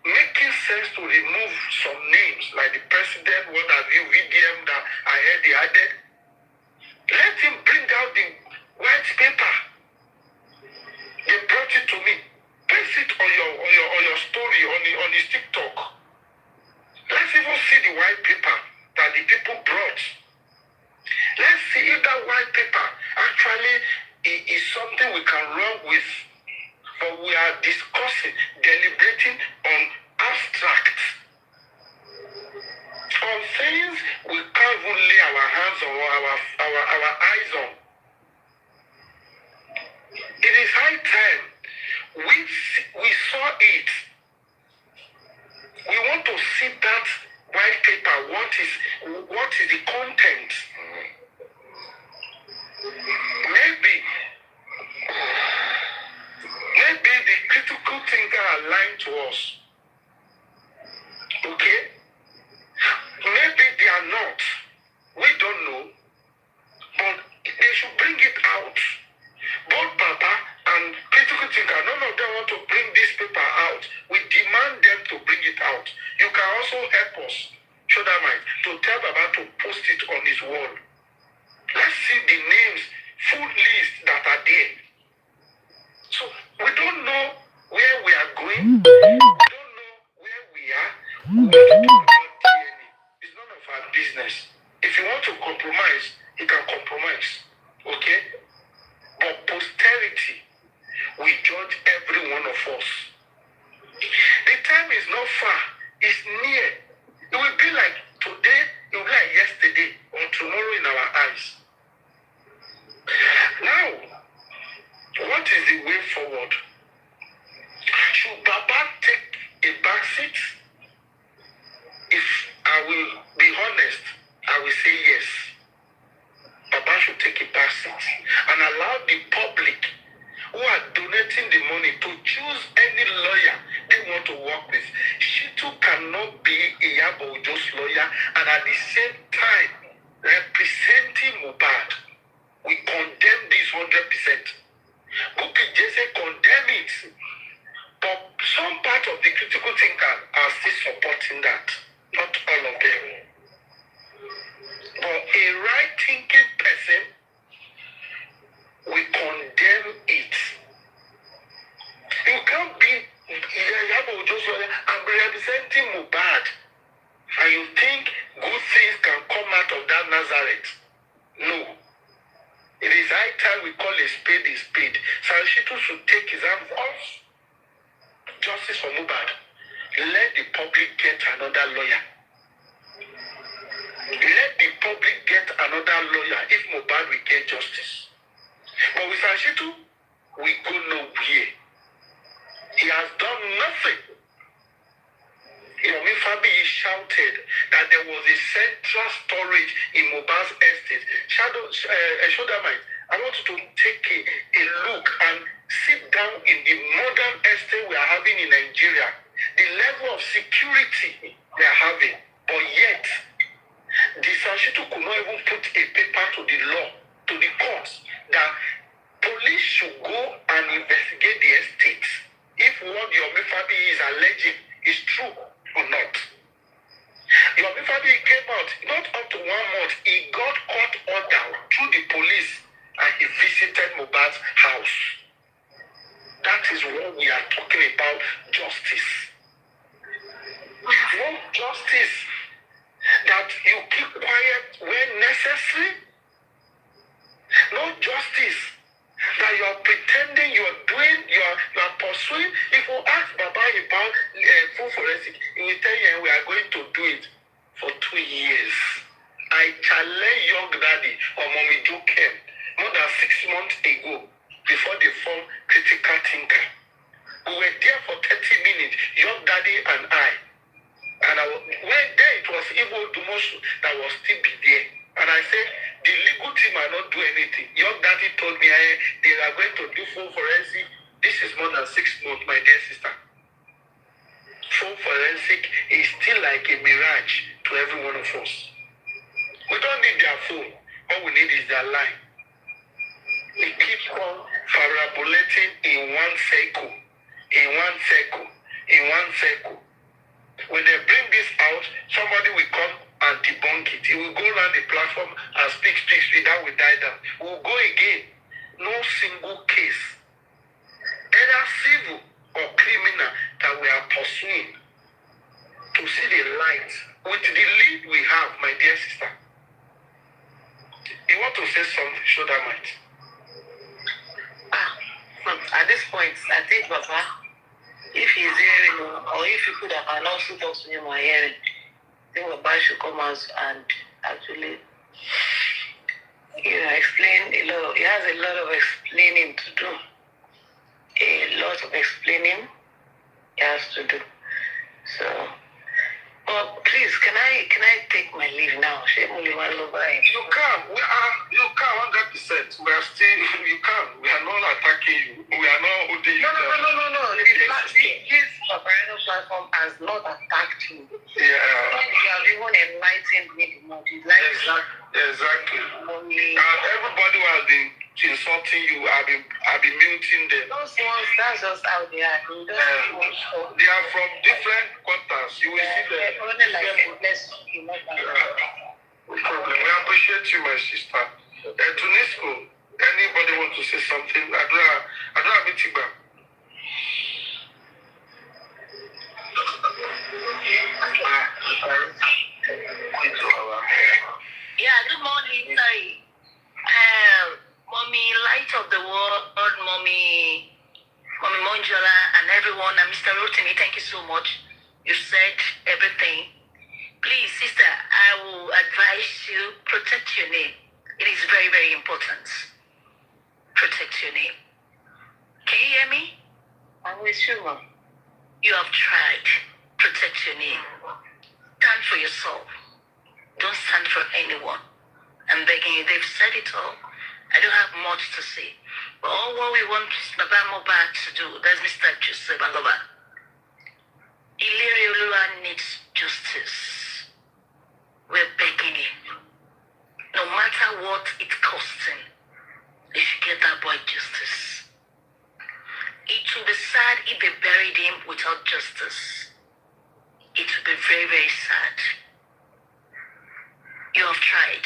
making sense to remove some names, like the person that I heard they added. Let him bring out the white paper. They brought it to me. Paste it on your story on his TikTok. Let's even see the white paper that the people brought. Let's see if that white paper actually is something we can run with. But we are discussing, deliberating on abstract, on things we can't even lay our hands on or our eyes on. It is high time we saw it. We want to see that white paper. What is the content? Maybe the critical thinker aligned to us. Okay? Maybe they are not. We don't know. But they should bring it out. Both Papa and critical thinker, none of them want to bring this paper out. We demand them to bring it out. You can also help us, show that mind, to tell Baba to post it on his wall. Let's see the names, full list that are there. So we don't know where we are going. We don't know where we are. We want to talk about DNA. It's none of our business. If you want to compromise, you can compromise. Okay? But posterity will judge every one of us. The time is not far. It's near. It will be like today, it will be like yesterday, or tomorrow in our eyes. Now, what is the way forward? Should Baba take a back seat? If I will be honest, I will say yes. Baba should take a back seat and allow the public who are donating the money to choose any lawyer they want to work with. Shitu cannot be Iyabo Ojo's lawyer and at the same time representing Mohbad. We condemn this 100%. Bukky Jesse condemn it. But some part of the critical thinkers are still supporting that. Not all of them. But a right-thinking person will condemn it. You can't be Iyabo Ojo's lawyer and be representing Mohbad. And you think good things can come out of that Nazareth. No. It is high time we call a spade a spade. Shitu should take his hands off justice for Mohbad. Let the public get another lawyer. Let the public get another lawyer if Mohbad will get justice. But with Shitu, we go nowhere. He has done nothing. Yomi Fabayi shouted that there was a central storage in Mohbad's estate. Shuddermite, I want you to take a look and sit down in the modern estate we are having in Nigeria. The level of security we are having. But yet, the Shitu could not even put a paper to the law, to the courts, that police should go and investigate the estate. If what Yomi Fabayi is alleging is true or not. Yomi Fabayi came out, not up to 1 month, he got court order through the police and he visited Mohbad's house. That is what we are talking about, justice. No justice that you keep quiet when necessary. No justice that you are pretending you are doing, you are pursuing. If you ask Baba about full forensic, he will tell you we are going to do it for 2 years. I challenge Young Daddy or Mommy Joe came more than 6 months ago before they formed Critical Thinker. We were there for 30 minutes, Young Daddy and I. And when there it was Ivo Dumosu that was still be there. And I said, the legal team are not doing anything. Young Daddy told me they are going to do full forensic. This is more than 6 months, my dear sister. Full forensic is still like a mirage to every one of us. We don't need their phone. All we need is their line. We keep on parabolating in one circle, in one circle, in one circle. When they bring this out, somebody will come and debunk it. It will go round on the platform and speak, that will die down. We'll go again. No single case, either civil or criminal, that we are pursuing to see the light with the lead we have, my dear sister. You want to say something? Show that might. At this point, I think Papa, if he's hearing or if people that can also talk to him are hearing, I think Papa should come out and actually, explain a lot. He has a lot of explaining to do. A lot of explaining he has to do. So, but please, can I take my leave now? You can. You can 100%. We are still. You can. We are not attacking you. We are not holding you. No. This Paparino platform has not attacked you. Yeah. You have even enlightened me the more. Exactly. Everybody who has been insulting you, I've been muting them. Those ones, that's just how they are. They are from different quarters. You will see them. Only like No problem. We appreciate you, my sister. Tunisco, anybody want to say something? I don't have it back. Yeah, good morning. Sorry. Mommy Light of the World, Mommy Monjola, and everyone, and Mr. Rotimi, thank you so much. You said everything. Please, sister, I will advise you, protect your name. It is very, very important. Protect your name. Can you hear me? I'm with you, Mom. You have tried. Protect your name. Stand for yourself. Don't stand for anyone. I'm begging you. They've said it all. I don't have much to say. But all what we want Baba Mohbad to do, that's Mr. Joseph Aloba. Iliri Oluwa needs justice. We're begging him. No matter what it costs him, they should get that boy justice. It will be sad if they buried him without justice. It will be very, very sad. You have tried.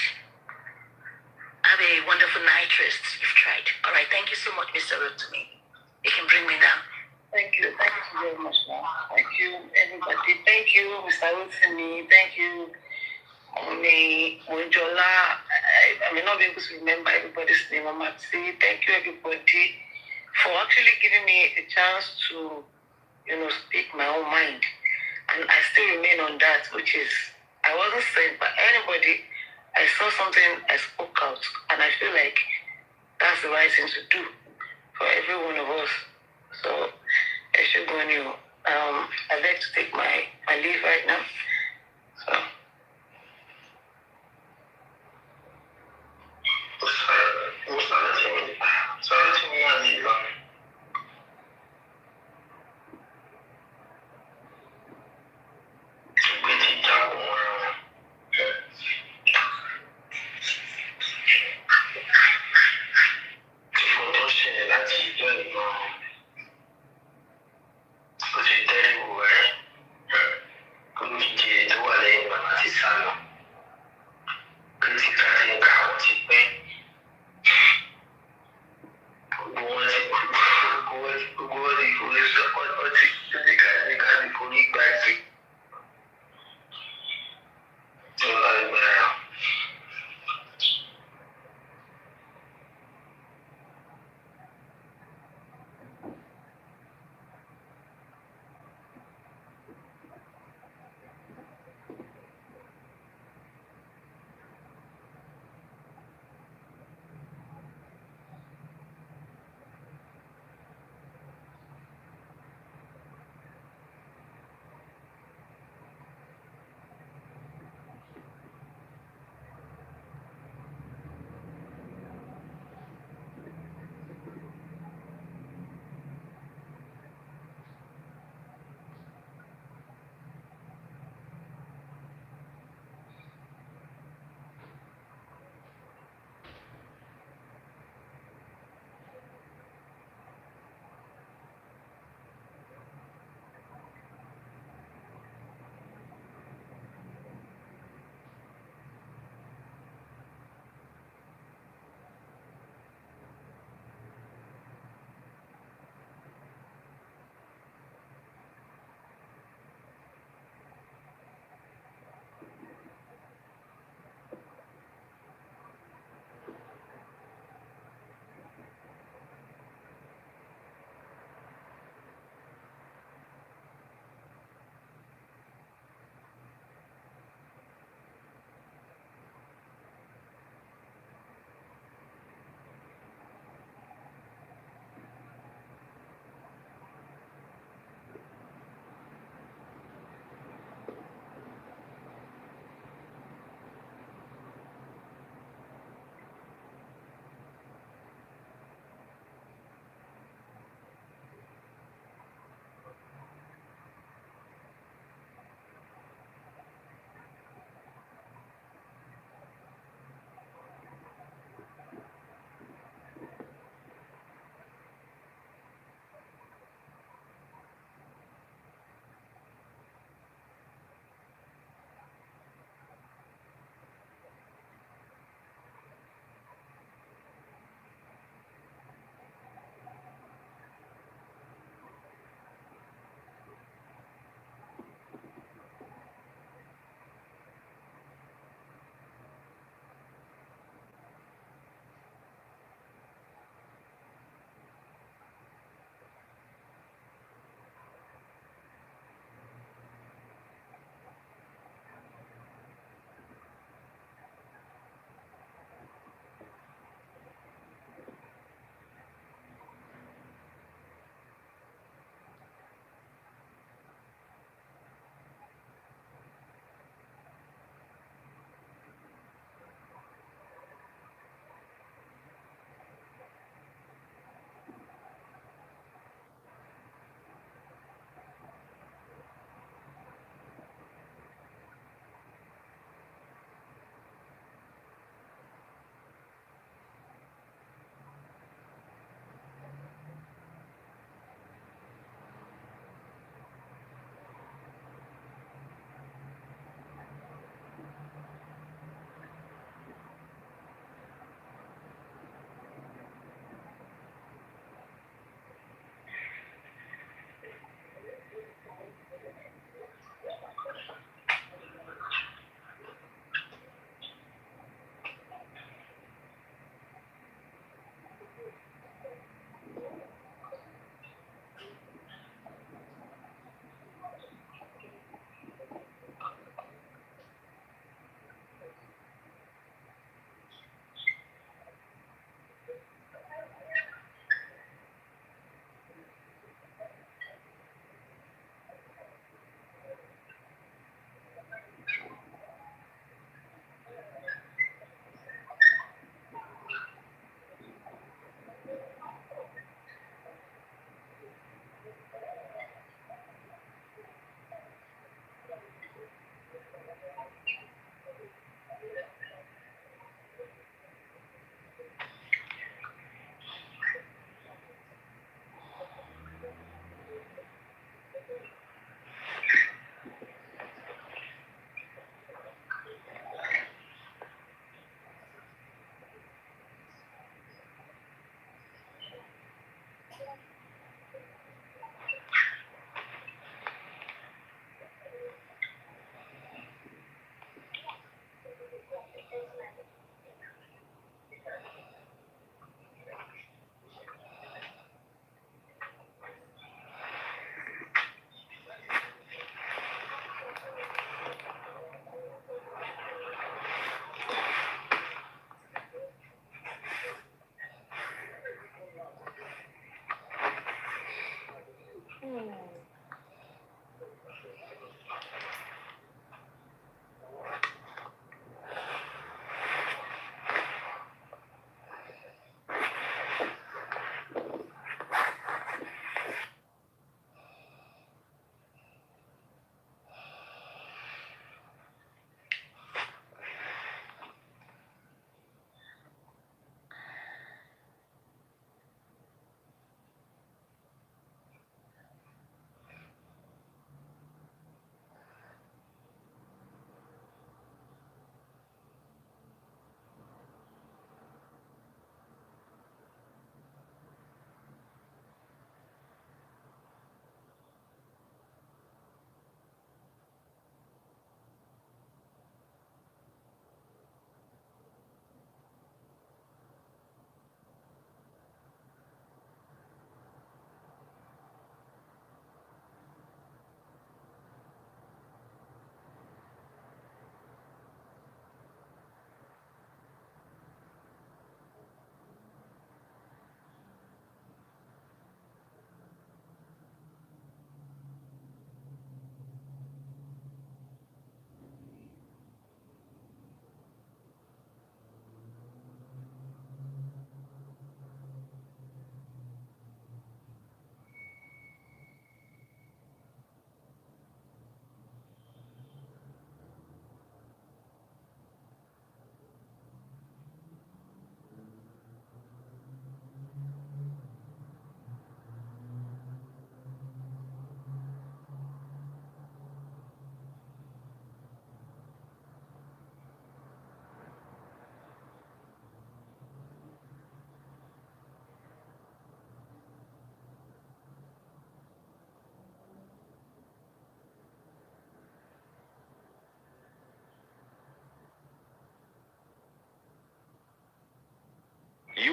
Have a wonderful night rest. You've tried. All right. Thank you so much, Mr. Rotimi. You can bring me down. Thank you. Thank you very much, ma'am. Thank you, everybody. Thank you, Mr. Rotimi. Thank you, Omi, Monjola. I may not be able to remember everybody's name. Thank you, everybody, for actually giving me a chance to, speak my own mind. And I still remain on that, which is, I wasn't sent by anybody. I saw something, I spoke out, and I feel like that's the right thing to do for every one of us. So, I should go on you. I'd like to take my leave right now. So.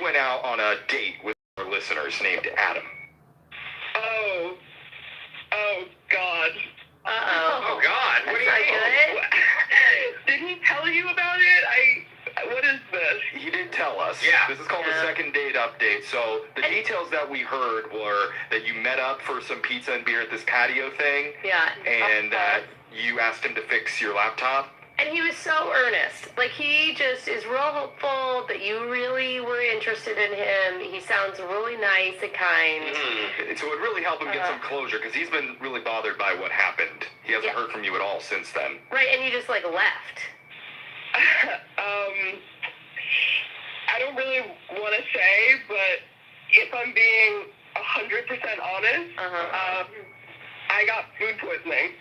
went out on a date with our listeners named Adam. Oh God. Uh-oh. Oh, God. What do you mean? Did he tell you about it? What is this? He did tell us. Yeah. This is called the second date update. So the details that we heard were that you met up for some pizza and beer at this patio thing. Yeah. And that you asked him to fix your laptop. And he was so earnest. Like, he just is real hopeful that you really were interested in him. He sounds really nice and kind. So it would really help him get some closure because he's been really bothered by what happened. He hasn't heard from you at all since then. Right, and you just, like, left. I don't really want to say, but if I'm being 100% honest, I got food poisoning.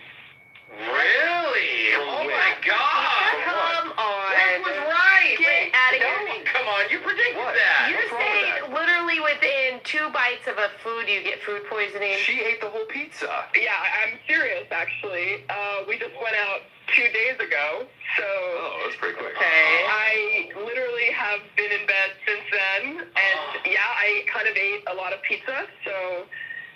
Really? Oh my God! Come on. That was right. Get out of here. No, come on, you predicted What? that. You're saying literally within 2 bites of a food you get food poisoning? She ate the whole pizza. Yeah, I'm serious, actually. We just went out 2 days ago, so Oh, that's pretty quick. I literally have been in bed since then, and yeah, I kind of ate a lot of pizza, so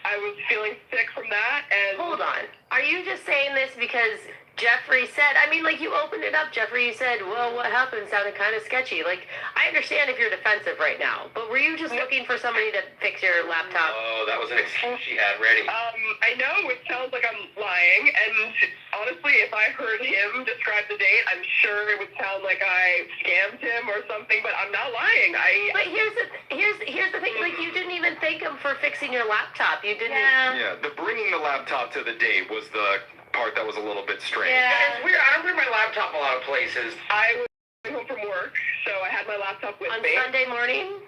I was feeling sick from that, and... Hold on. Are you just saying this because Jeffrey said, I mean, like, you opened it up, Jeffrey, you said, well, what happened sounded kind of sketchy. Like, I understand if you're defensive right now, but were you just looking for somebody to fix your laptop? Oh, that was an excuse she had ready. I know it sounds like I'm lying, and honestly, if I heard him describe the date, I'm sure it would sound like I scammed him or something, but I'm not lying. But here's the thing, like, you didn't even thank him for fixing your laptop. You didn't. Yeah, the bringing the laptop to the date was the part that was a little bit strange. Yeah, it's weird. I don't bring my laptop a lot of places. I was home from work, so I had my laptop with On me. Sunday morning?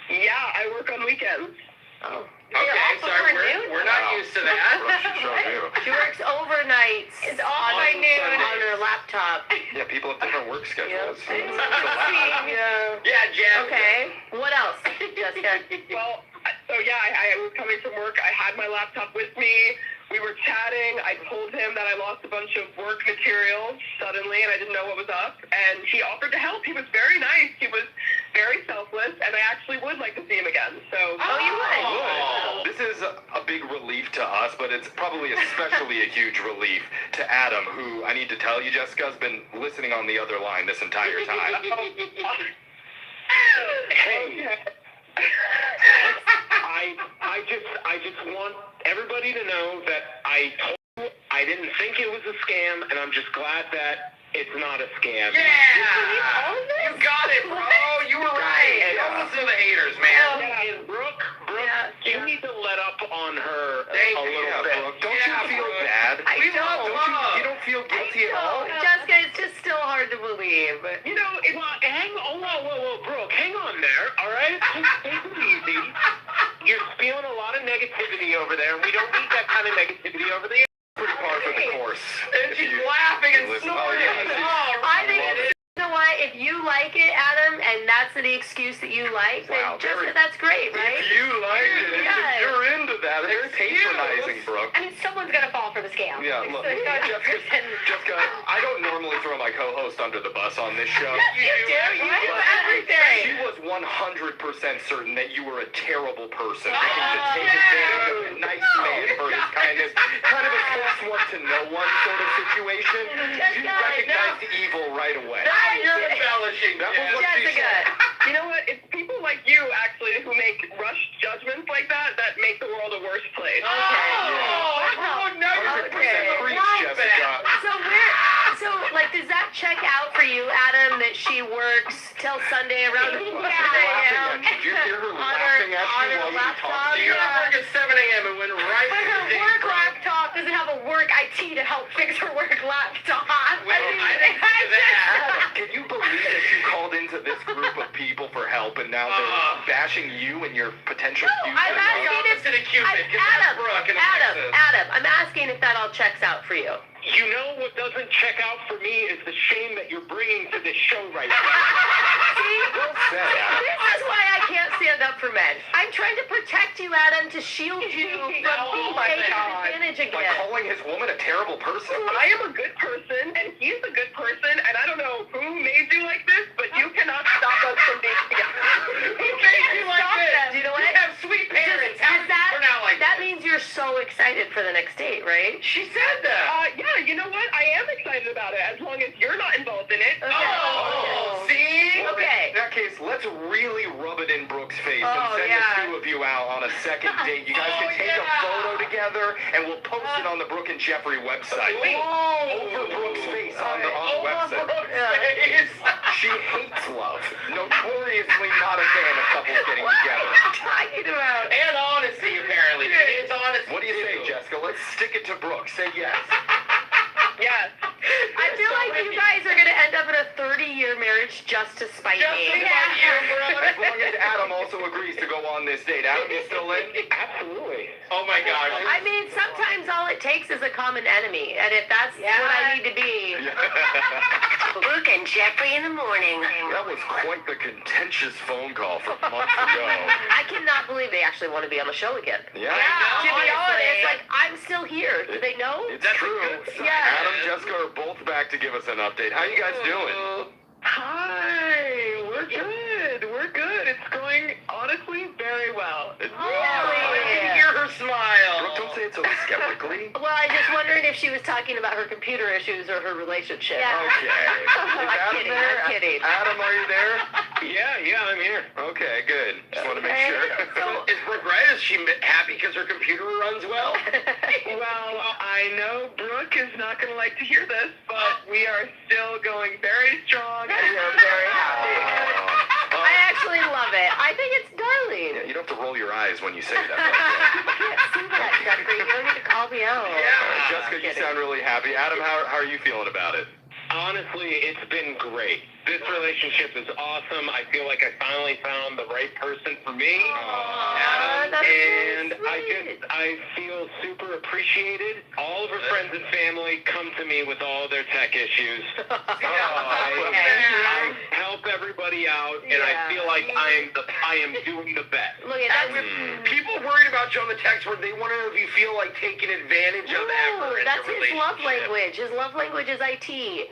Yeah, I work on weekends. Oh. Okay, sorry, we're not used to that. She sure do. She works overnights. It's all on, by noon. on her laptop. Yeah, people have different work schedules. Yeah. Yeah, Jeff. Okay. What else, Jessica? Well, so yeah, I was coming from work. I had my laptop with me. We were chatting. I told him that I lost a bunch of work materials suddenly, and I didn't know what was up. And he offered to help. He was very nice. He was very selfless, and I actually would like to see him again. So, you would. Oh. This is a big relief to us, but it's probably especially a huge relief to Adam, who, I need to tell you, Jessica, has been listening on the other line this entire time. Hey. I just want everybody to know that I told you I didn't think it was a scam, and I'm just glad that it's not a scam. Yeah! You got it, bro! You were right! Hey, don't listen to the haters, man. And Brooke, you need to let up on her Thank a you. little Yeah, bit. Brooke, don't you feel Brooke. bad? We love love. You don't feel guilty at all? Jessica, it's just still hard to believe. You know, it's Whoa, Brooke, hang on there, all right? Just take it easy. You're spewing a lot of negativity over there, and we don't need that kind of negativity over there. Pretty par for the course. And she's laughing and Listen, snorting. I think you know what? If you like it, Adam, and that's the excuse that you like, Wow, then Jessica, that's great, right? If you like it, Yes. if you're into that, it's patronizing, Brooke. I mean, someone's gonna fall for the scam. Yeah, look, Jessica, I don't normally throw my co-host under the bus on this show. You do everything. She was 100% certain that you were a terrible person, looking to take advantage of a nice man for his kindness, kind of a close one to no one sort of situation. She recognized the evil right away. You're embellishing, That was what she Jessica. said. You know what? It's people like you, actually, who make rushed judgments like that make the world a worse place. Oh, no, you're 100% preach, Jessica. So like, does that check out for you, Adam, that she works till Sunday around 4 a.m. Did you hear her on laughing at on you her while we laptop? talked? You got work at 7 a.m. and went right But to her the date, work bro. laptop doesn't have a work IT to help fix her work laptop. Well, I didn't do that. Can you believe that you called into this group of people for help and now they're bashing you and your potential No, future? I'm asking if To the Cupid, 'cause that's Brooke and Alexis. Adam, I'm asking if that all checks out for you. You know what doesn't check out for me is the shame that you're bringing to this show right now. See? Well said, Adam. This is why I can't stand up for men. I'm trying to protect you, Adam, to shield you from being taken advantage By again. calling his woman a terrible person? I am a good person, and he's a good person, and I don't know who made you like this, but you cannot stop us from being together. Who made excited for the next date, right? She said that. Yeah, you know what? I am excited about it, as long as you're not involved in it. Oh, see? Well, Okay. In that case, let's really rub it in Brooke's face Oh, and send yeah. the two of you out on a second date. You guys can take a photo together, and we'll post it on the Brooke and Jeffrey website. Over Brooke's face on the website. She hates love. Notoriously not a fan of couples getting together. Talking about. And honesty, apparently. It's honesty. What do you say, Jessica? Let's stick it to Brooke. Say yes. Yes. I feel like you guys are going to end up in a 30-year marriage just to spite me. As long as Adam also agrees to go on this date. Adam, you still in? Absolutely. Oh my gosh. I mean, sometimes all it takes is a common enemy, and if that's what I need to be. Brooke and Jeffrey in the morning. That was quite the contentious phone call from months ago. I cannot believe they actually want to be on the show again. Yeah. To be honestly. honest, like, I'm still here. Do they know? It's true. Yeah. Adam and Jessica are both back to give us an update. How you guys doing? Hi. We're good. We're good. It's going, honestly, very well. I can hear her smile. Brooke, don't say it so skeptically. Well, I just wondering if she was talking about her computer issues or her relationship. Okay. Is I'm Adam kidding, there? I'm kidding. Adam, are you there? Yeah, I'm here. Okay, good. Just want to make sure. Is Brooke right? Is she happy because her computer runs well? Well, I know Brooke is not going to like to hear this, but we are still going very strong and we are very happy. I actually love it. I think it's darling. Yeah, you don't have to roll your eyes when you say that. I can't see that, Jeffrey. You don't need to call me out. Jessica, you sound really happy. Adam, how are you feeling about it? Honestly, it's been great. This relationship is awesome. I feel like I finally found the right person for me. Aw, that's And so sweet. I feel super appreciated. All of her friends and family come to me with all their tech issues. I help everybody out, and I feel like I am doing the best. Look at that. People worried about you on the text where they want to know if you feel like taking advantage of ever in That's your his love relationship. language. His love language is IT.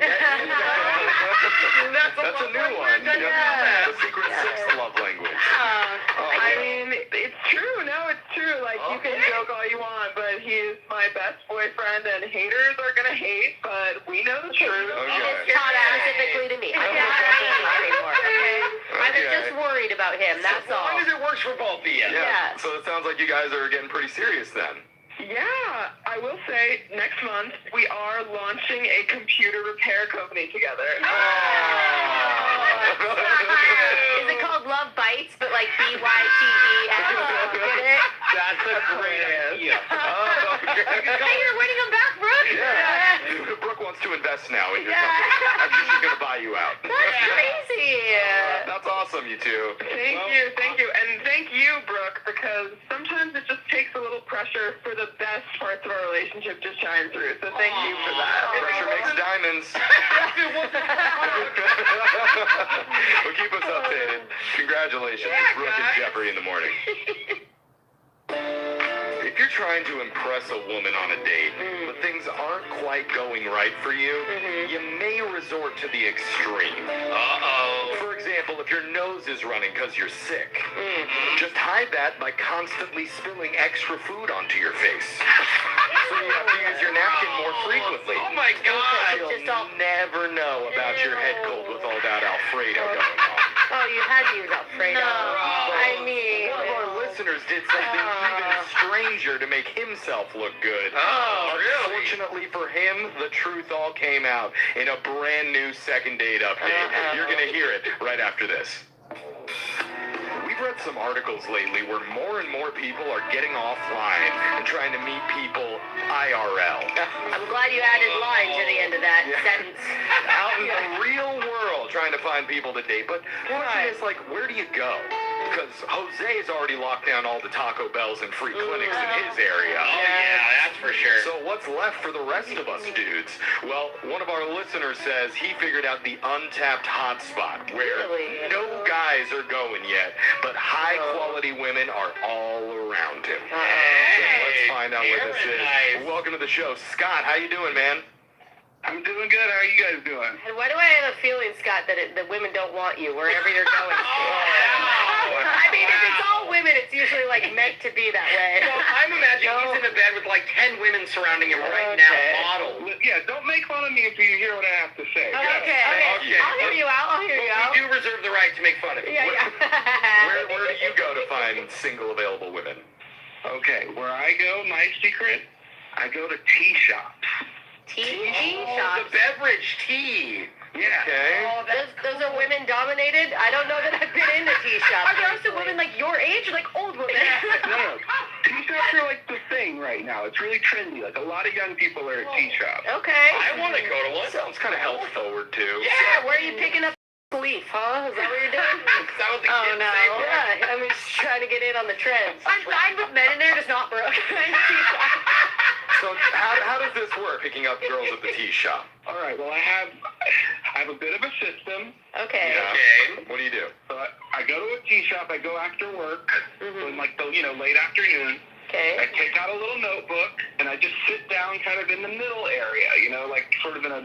That's a new one. Yeah. The secret sixth love language. I mean, it's true. No, it's true. Like, you can joke all you want, but he's my best boyfriend, and haters are going to hate, but we know the truth. And it's not specifically to me. I'm not dating anymore, okay? I was just worried about him, that's As all. long as it works for both of you. Yeah. So it sounds like you guys are getting pretty serious then. Yeah, I will say, next month, we are launching a computer repair company together. Is it called Love Bites, but like BYTES? Get it? That's a great idea. Hey, you're winning them back, Brooke. Yeah. Brooke wants to invest now in your company. Actually, she's going to buy you out. That's crazy. That's awesome, you two. Thank you. And thank you, Brooke, because sometimes it just takes a little pressure for the best parts of our relationship to shine through. So thank you for that. Pressure makes diamonds. Well, keep us updated. Congratulations. It's Brooke and Jeffrey in the morning. If you're trying to impress a woman on a date, but things aren't quite going right for you, you may resort to the extreme. For example, if your nose is running because you're sick, just hide that by constantly spilling extra food onto your face. So you have to use your napkin more frequently. Oh my God. You'll never know about your head cold with all that Alfredo going on. Oh, you had to use Alfredo. I mean... One of our listeners did something even stranger to make himself look good. Unfortunately for him, the truth all came out in a brand new second date update. You're going to hear it right after this. We've read some articles lately where more and more people are getting offline and trying to meet people IRL. I'm glad you added line to the end of that sentence. Out in the real world trying to find people to date. But the question is, like, where do you go? Because Jose's already locked down all the Taco Bells and free clinics in his area. Oh yeah, that's for sure. So what's left for the rest of us dudes? Well, one of our listeners says he figured out the untapped hotspot where no guys are going yet, but high-quality women are all around him. So let's find out where this is. Welcome to the show. Scott, how you doing, man? I'm doing good. How are you guys doing? And why do I have a feeling, Scott, that the women don't want you wherever you're going? I mean, if it's all women, it's usually like meant to be that way. Well, I'm imagining he's in a bed with like 10 women surrounding him right now, models. Yeah, don't make fun of me until you hear what I have to say. Okay. I'll hear you out. We do reserve the right to make fun of you. Yeah. Where do you go to find single available women? Okay, where I go, my secret, I go to tea shops. Tea The shops. beverage tea. Yeah. Okay. Oh, those are women dominated? I don't know that I've been into tea shops. Are there also women like your age or like old women? No, tea shops are like the thing right now. It's really trendy. Like a lot of young people are at tea shops. Okay. I want to go to one. Sounds kind of health forward too. Yeah, where are you picking up leaf, huh? Is that what you're doing? That was the Oh, kid's no. favorite. Yeah, I'm just trying to get in on the trends. I'm fine with men in there, just not Brooke. So how does this work, picking up girls at the tea shop? All right. Well, I have a bit of a system. Okay. Yeah. Okay. What do you do? So I go to a tea shop. I go after work, so in like the late afternoon. Okay. I take out a little notebook and I just sit down kind of in the middle area. Like sort of in a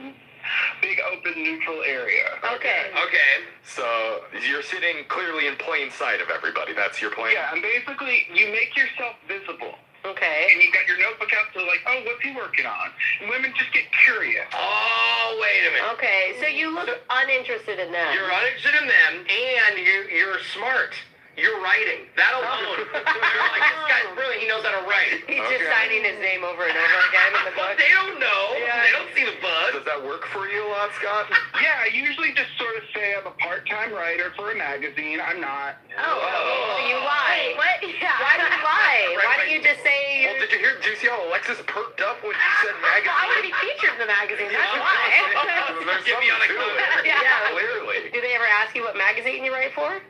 big open neutral area. Okay. Okay. So you're sitting clearly in plain sight of everybody. That's your plan? Yeah, and basically you make yourself visible. Okay. And you got your notebook out to like, oh, what's he working on? And women just get curious. Oh, wait a minute. Okay, so you look uninterested in them. You're uninterested in them, and you're smart. You're writing. That alone. You're like, this guy's brilliant. He knows how to write. He's just signing his name over and over again in the book. But they don't know. Yeah. They don't see the buzz. Does that work for you a lot, Scott? Yeah, I usually just sort of say I'm a part-time writer for a magazine. I'm not. Oh, so you lie. What? Yeah. Why do you lie? Why don't you just say Well, did you see how Alexis perked up when you said Well, I want to magazine? be featured in the magazine. That's There's why. Get me on a something to cover. it. Yeah. Clearly. Do they ever ask you what magazine you write for?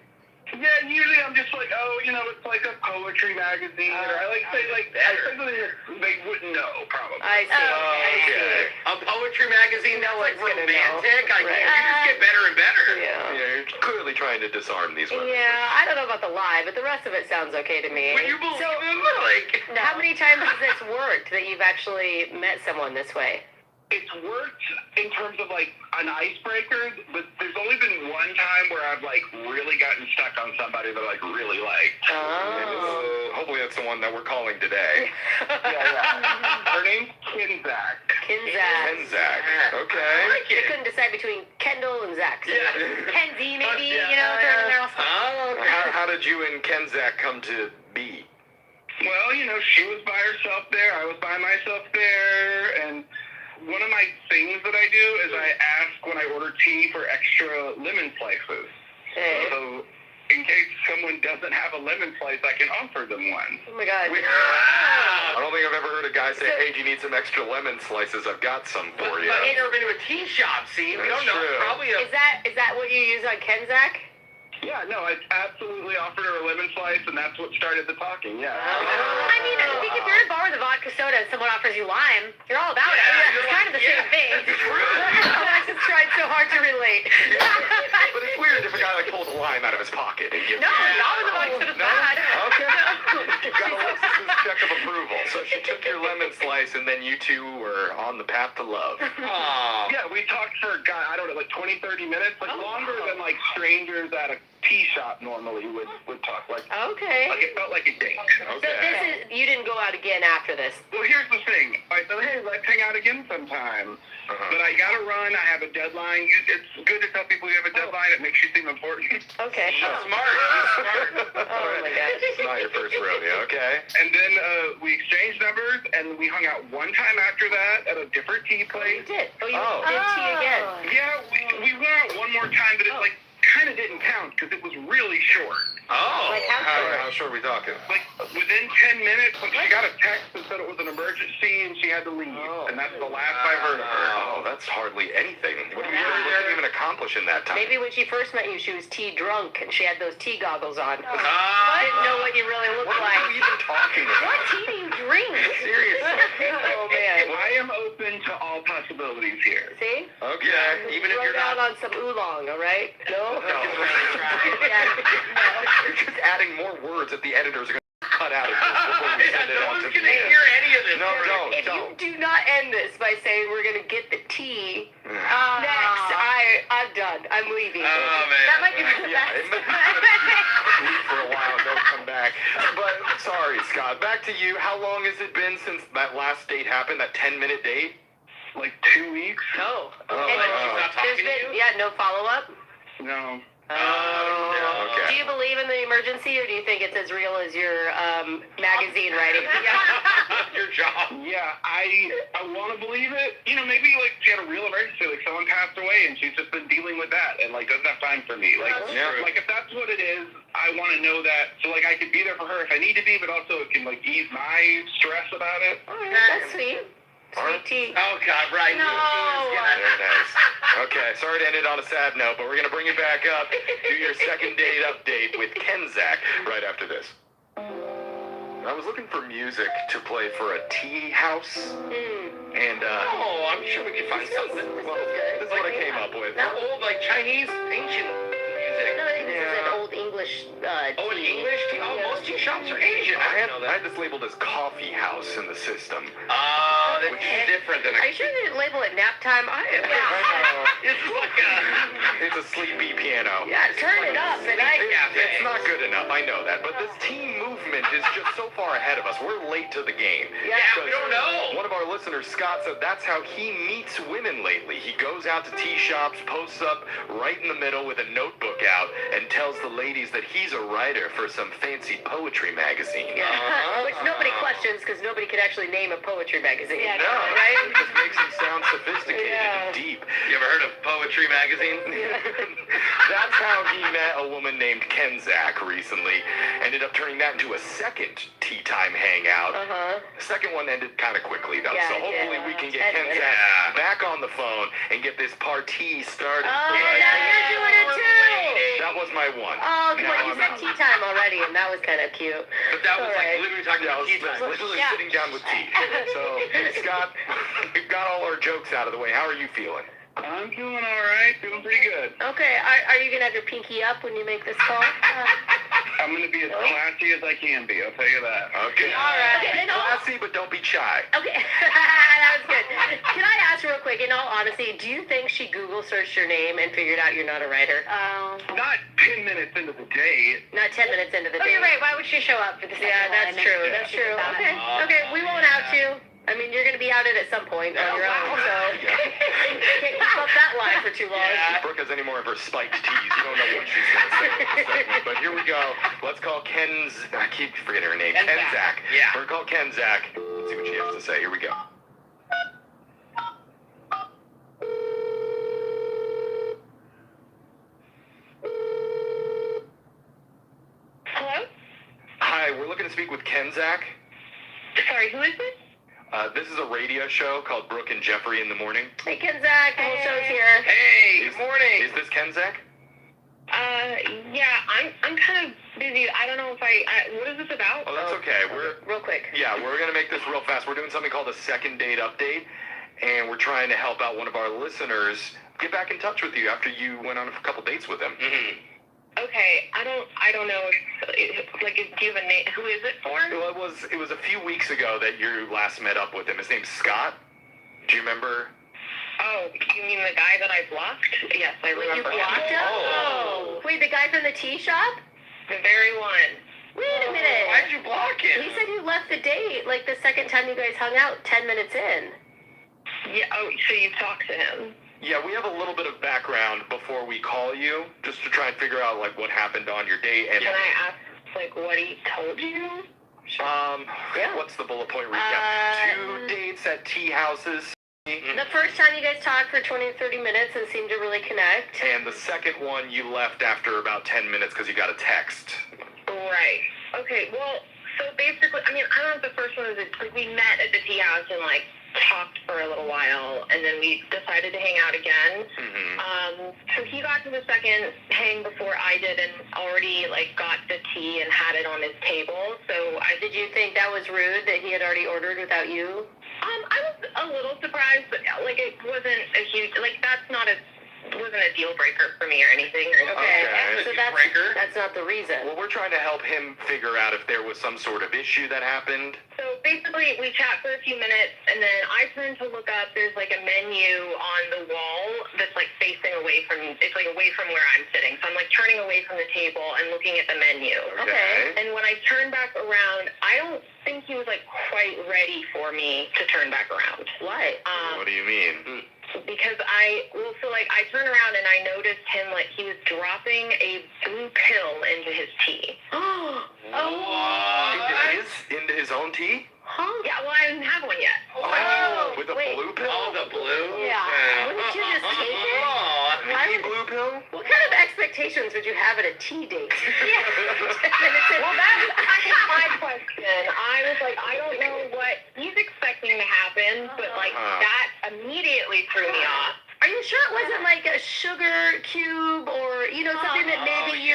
Yeah, usually I'm just like, oh, it's like a poetry magazine, or I say something that they wouldn't know, probably. I see. I see. Okay. A poetry magazine that's like No one's gonna romantic. know. You Right. just get better and better. Yeah. Yeah, you're clearly trying to disarm these women. Yeah, I don't know about the lie, but the rest of it sounds okay to me. Would you believe So, them? Like, how many times has this worked that you've actually met someone this way? It's worked in terms of like an icebreaker, but there's only been one time where I've like really gotten stuck on somebody that I like really liked. Oh. Hopefully that's the one that we're calling today. Yeah. Her name's Kinzak. Kinzak. Kenzak. I Okay. like You it. couldn't decide between Kendall and Zach. So Yeah. Kenzie, maybe, Yeah. throw in there also. Oh, okay. How did you and Kenzak come to be? Well, she was by herself there. I was by myself there, and one of my things that I do is I ask when I order tea for extra lemon slices. Okay. So in case someone doesn't have a lemon slice, I can offer them one. Oh my God. I don't think I've ever heard a guy say, hey, do you need some extra lemon slices? I've got some But for you. I've never been to a tea shop, see? We That's don't know. true. Probably a... Is that what you use on Kenzak? Yeah, no, I absolutely offered her a lemon slice, and that's what started the talking, yeah. I mean, I think if you're at a bar with a vodka soda and someone offers you lime, you're all about it. Yeah, It's kind of the same thing. Alexis tried so hard to relate. But it's weird if a guy pulls a lime out of his pocket and gives No, you. not with a vodka soda. No? Bad. Okay. You got Alexis's check of approval. So she took your lemon slice, and then you two were on the path to love. Aw. Yeah, we talked for, God, I don't know, like 20, 30 minutes, like longer than like strangers at a tea shop normally would talk. Like Okay. it felt like a date. So this is, you didn't go out again after this. Well, here's the thing. I said, hey, let's hang out again sometime. But I gotta run. I have a deadline. It's good to tell people you have a deadline. It makes you seem important. Okay. Smart. Oh my God. It's not your first rodeo, okay? And then we exchanged numbers, and we hung out one time after that at a different tea You place. did. Oh, you Oh. did tea again. Yeah, we went out one more time, but it like kind of didn't count because it was really short. Oh. Like how short? How short are we talking? Like within 10 minutes, like, she got a text that said it was an emergency and she had to leave. And that's the last I heard of her. Oh, that's hardly anything. What can you even accomplish in that time? Maybe when she first met you, she was tea drunk and she had those tea goggles on. Ah. Didn't know what you really looked What like. are you even talking about? What tea do you drink? Seriously. Oh man. I am open to all possibilities here. See? Okay. Yeah, even if Throw you're down not... on some oolong, all right? No? Yeah. You're just adding more words that the editors are going to cut out of this before we send it No out one's to gonna the hear any of this. No, don't. If you do not end this by saying we're gonna get the tea next, I'm done. I'm leaving. Oh, man. That might be the Yeah, best. it back. But sorry, Scott. Back to you. How long has it been since that last date happened? That 10-minute date? Like 2 weeks? Oh. Oh, And wow. Not talking to you? yeah, no follow-up? No. Oh. Okay. Do you believe in the emergency, or do you think it's as real as your magazine writing? Your job. Yeah, I want to believe it. You know, maybe like she had a real emergency, like someone passed away, and she's just been dealing with that, and like doesn't have time for me. Like, like if that's what it is, I want to know that, so like I could be there for her if I need to be, but also it can like ease my stress about it. Oh, that's sweet. Sweet tea. Oh, God, right. No. Very nice. Okay, sorry to end it on a sad note, but we're going to bring it back up. Do your second date update with Kenzak right after this. I was looking for music to play for a tea house, and I'm sure we can find something. well, this is what I came up with. That old, like, Chinese, ancient music. No, I think this is an old English Oh, in tea. English? Oh, most tea shops are Asian. I I didn't know had that. this labeled as coffee house in the system. That's different than a... Are you sure they didn't label it nap time? It's like a... It's a sleepy piano. Yeah, turn it up. And It's not good enough, I know that, but this teen movement is just so far ahead of us. We're late to the game. Yeah, we don't know. One of our listeners, Scott, said that's how he meets women lately. He goes out to tea shops, posts up right in the middle with a notebook out, and tells the ladies that he's a writer for some fancy poetry magazine. Which nobody questions, because nobody could actually name a poetry magazine. No, Right? it just makes him sound sophisticated and deep. You ever heard of poetry magazine? That's how he met a woman named Kenzak recently. Ended up turning that into a second tea time hangout. The second one ended kind of quickly, though. Yeah, So it hopefully did. we can get It did. Kenzak back on the phone and get this party started. Oh, now you're doing it too. That was my one. Oh, come Now on, you I'm said out. tea time already, and that was kind of cute. But that was All right. like literally talking Yeah, I about was tea time. literally Yeah. sitting down with tea. So, Scott, we've got all our jokes out of the way. How are you feeling? I'm feeling all right, feeling pretty good. Okay, are you going to have your pinky up when you make this call? I'm going to be as classy as I can be, I'll tell you that. Okay. All right. Be classy, but don't be shy. Okay, that was good. Can I ask real quick, in all honesty, do you think she Google searched your name and figured out you're not a writer? Not 10 minutes into the day. Not 10 minutes into the Oh, day. you're right. Why would she show up for the second Yeah, one? that's true. That's true. Okay, okay, we won't out you. I mean, you're going to be outed at some point on your own, so can't keep up that line for too long. If Brooke has any more of her spiked teas, you don't know what she's going to say in a second. But here we go. Let's call I keep forgetting her name. Kenzak. Yeah. We're going to call Kenzak. Let's see what she has to say. Here we go. Hello? Hi, we're looking to speak with Kenzak. Sorry, who is this? This is a radio show called Brooke and Jeffrey in the Morning. Hey, Kenzak, the whole show's here. Hey, good morning. Is this Kenzak? Yeah, I'm kind of busy. I don't know if what is this about? Oh, that's okay. Real quick. We're going to make this real fast. We're doing something called a second date update, and we're trying to help out one of our listeners get back in touch with you after you went on a couple dates with him. Okay, I don't know if do you have a name? Who is it for? Well, it was a few weeks ago that you last met up with him. His name's Scott. Do you remember? Oh, you mean the guy that I blocked? Yes, I Wait, you remember. blocked him? Oh. Wait, the guy from the tea shop? The very one. Wait a minute. Why did you block him? He said you left the date, like the second time you guys hung out, 10 minutes in. Yeah. Oh, so you talked to him? Yeah, we have a little bit of background before we call you, just to try and figure out like what happened on your date. And Can I ask what he told you? what's the bullet point recap? 2 dates at tea houses. The first time you guys talked for 20 or 30 minutes and seemed to really connect. And the second one you left after about 10 minutes because you got a text. Right. Okay. Well, so basically, I mean, I don't know if the first one is we met at the tea house and talked for a little while, and then we decided to hang out again. So he got to the second hang before I did, and already got the tea and had it on his table. So Did you think that was rude that he had already ordered without you? I was a little surprised, but it wasn't a huge wasn't a deal breaker for me or anything. Okay. Okay. So that's not the reason. Well, we're trying to help him figure out if there was some sort of issue that happened. So basically, we chat for a few minutes, and then I turn to look up. There's a menu on the wall that's like facing away from, it's like away from where I'm sitting. So I'm like turning away from the table and looking at the menu. Okay. And when I turned back around, I don't think he was like quite ready for me to turn back around. Why? What do you mean? Because I turned around and I noticed him, like, he was dropping a blue pill into his tea. Into his own tea? Huh? Yeah, well, I didn't have one yet. Oh, With a wait. blue pill? Oh, the blue? Yeah. Wouldn't you just take it? Why Tea would- blue pill? What kind of expectations would you have at a tea date? Well, that's kind of my question. I was like, I don't know what he's expecting to happen, but, like, that immediately threw me off. Are you sure it wasn't like a sugar cube or, you know, something that maybe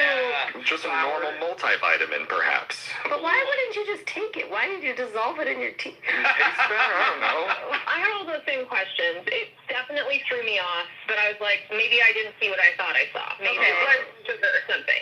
Just a normal multivitamin, perhaps. But why wouldn't you just take it? Why did you dissolve it in your tea? Tastes better, I don't know. I had all those same questions. It definitely threw me off, but I was like, maybe I didn't see what I thought I saw. Maybe it was sugar or something.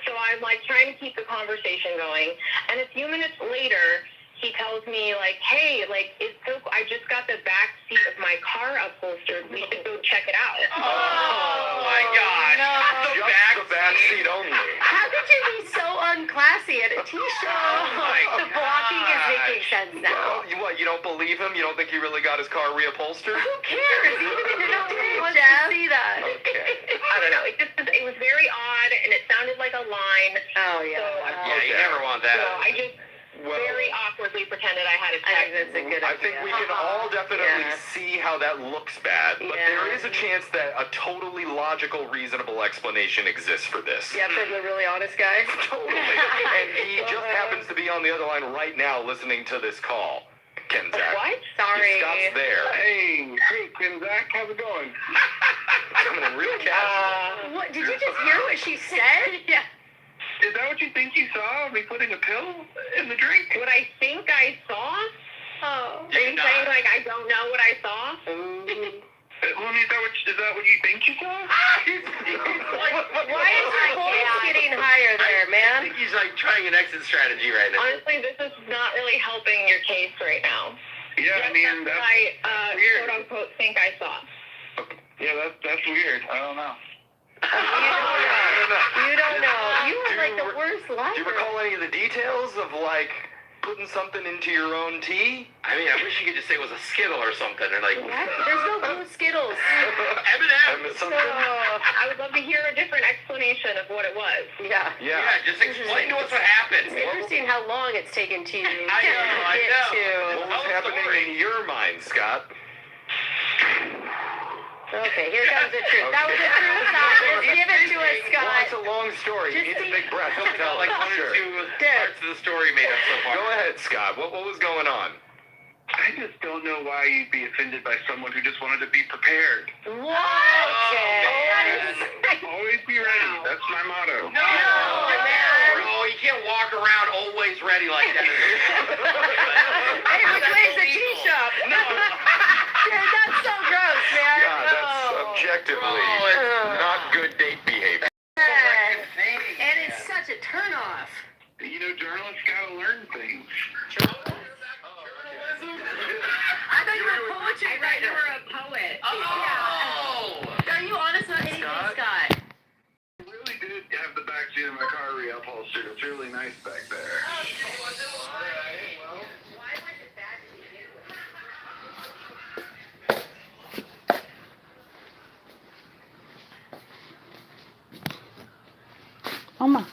So I'm like trying to keep the conversation going, and a few minutes later, he tells me, like, hey, like, I just got the back seat of my car upholstered. We should go check it out. Oh my gosh. No. Just the back seat only. How could you be so unclassy at a tea show? my The blocking is making sense now. Well, you don't believe him? You don't think he really got his car reupholstered? Who cares? Even if you don't really want to see that. Okay. I don't know. It was very odd, and it sounded like a line. Oh, yeah. Yeah, you never want that. So I just very awkwardly pretended I had a I think check. that's a good I idea. think we can all definitely see how that looks bad, but Yeah. there is a chance that a totally logical, reasonable explanation exists for this. Yeah, from the really honest guy. Totally. And he just happens to be on the other line right now listening to this call. Kenzak. What? Sorry. Scott's there. Hey, Kenzak, how's it going? Coming in real casual. What? Did you just hear what she said? Yeah. Is that what you think you saw? Me putting a pill in the drink? What I think I saw? Oh. Are you saying, like, I don't know what I saw? Homie, is that what you think you saw? Why is your voice getting higher there, I man? think he's like trying an exit strategy right now. Honestly, this is not really helping your case right now. Yeah, I mean, That's what that's I, weird. quote unquote, think I saw. Yeah, that's weird. I don't know. You don't know. You are like the worst liar. Do you recall any of the details of, like, putting something into your own tea? I mean, I wish you could just say it was a Skittle or something, or like What? There's no blue Skittles. M&M. Something? I would love to hear a different explanation of what it was. Yeah. Yeah. Yeah, just explain to us what happened. It's interesting how long it's taken to I get know. to. What was happening in your mind, Scott? Okay, here comes the truth. That was the truth, Scott. Just give it to us, Well, Scott. it's a long story. Just He needs a see- big breath. He'll tell Like us. one or Sure. two parts of the story made up so far. Go ahead, Scott. What was going on? I just don't know why you'd be offended by someone who just wanted to be prepared. What? Always be ready. That's my motto. No, man. bro, you can't walk around always ready like that. Hey, which way's the tea shop? No. Dude, that's so gross, man. Yeah, that's Oh. objectively it's not good date behavior. And it's such a turnoff. You know, journalists gotta learn things. I thought you were a poetry writer. a poet. Oh. Are you honest about anything, Scott? I really did have the back seat of my car reupholstered. It's really nice back there. Oma.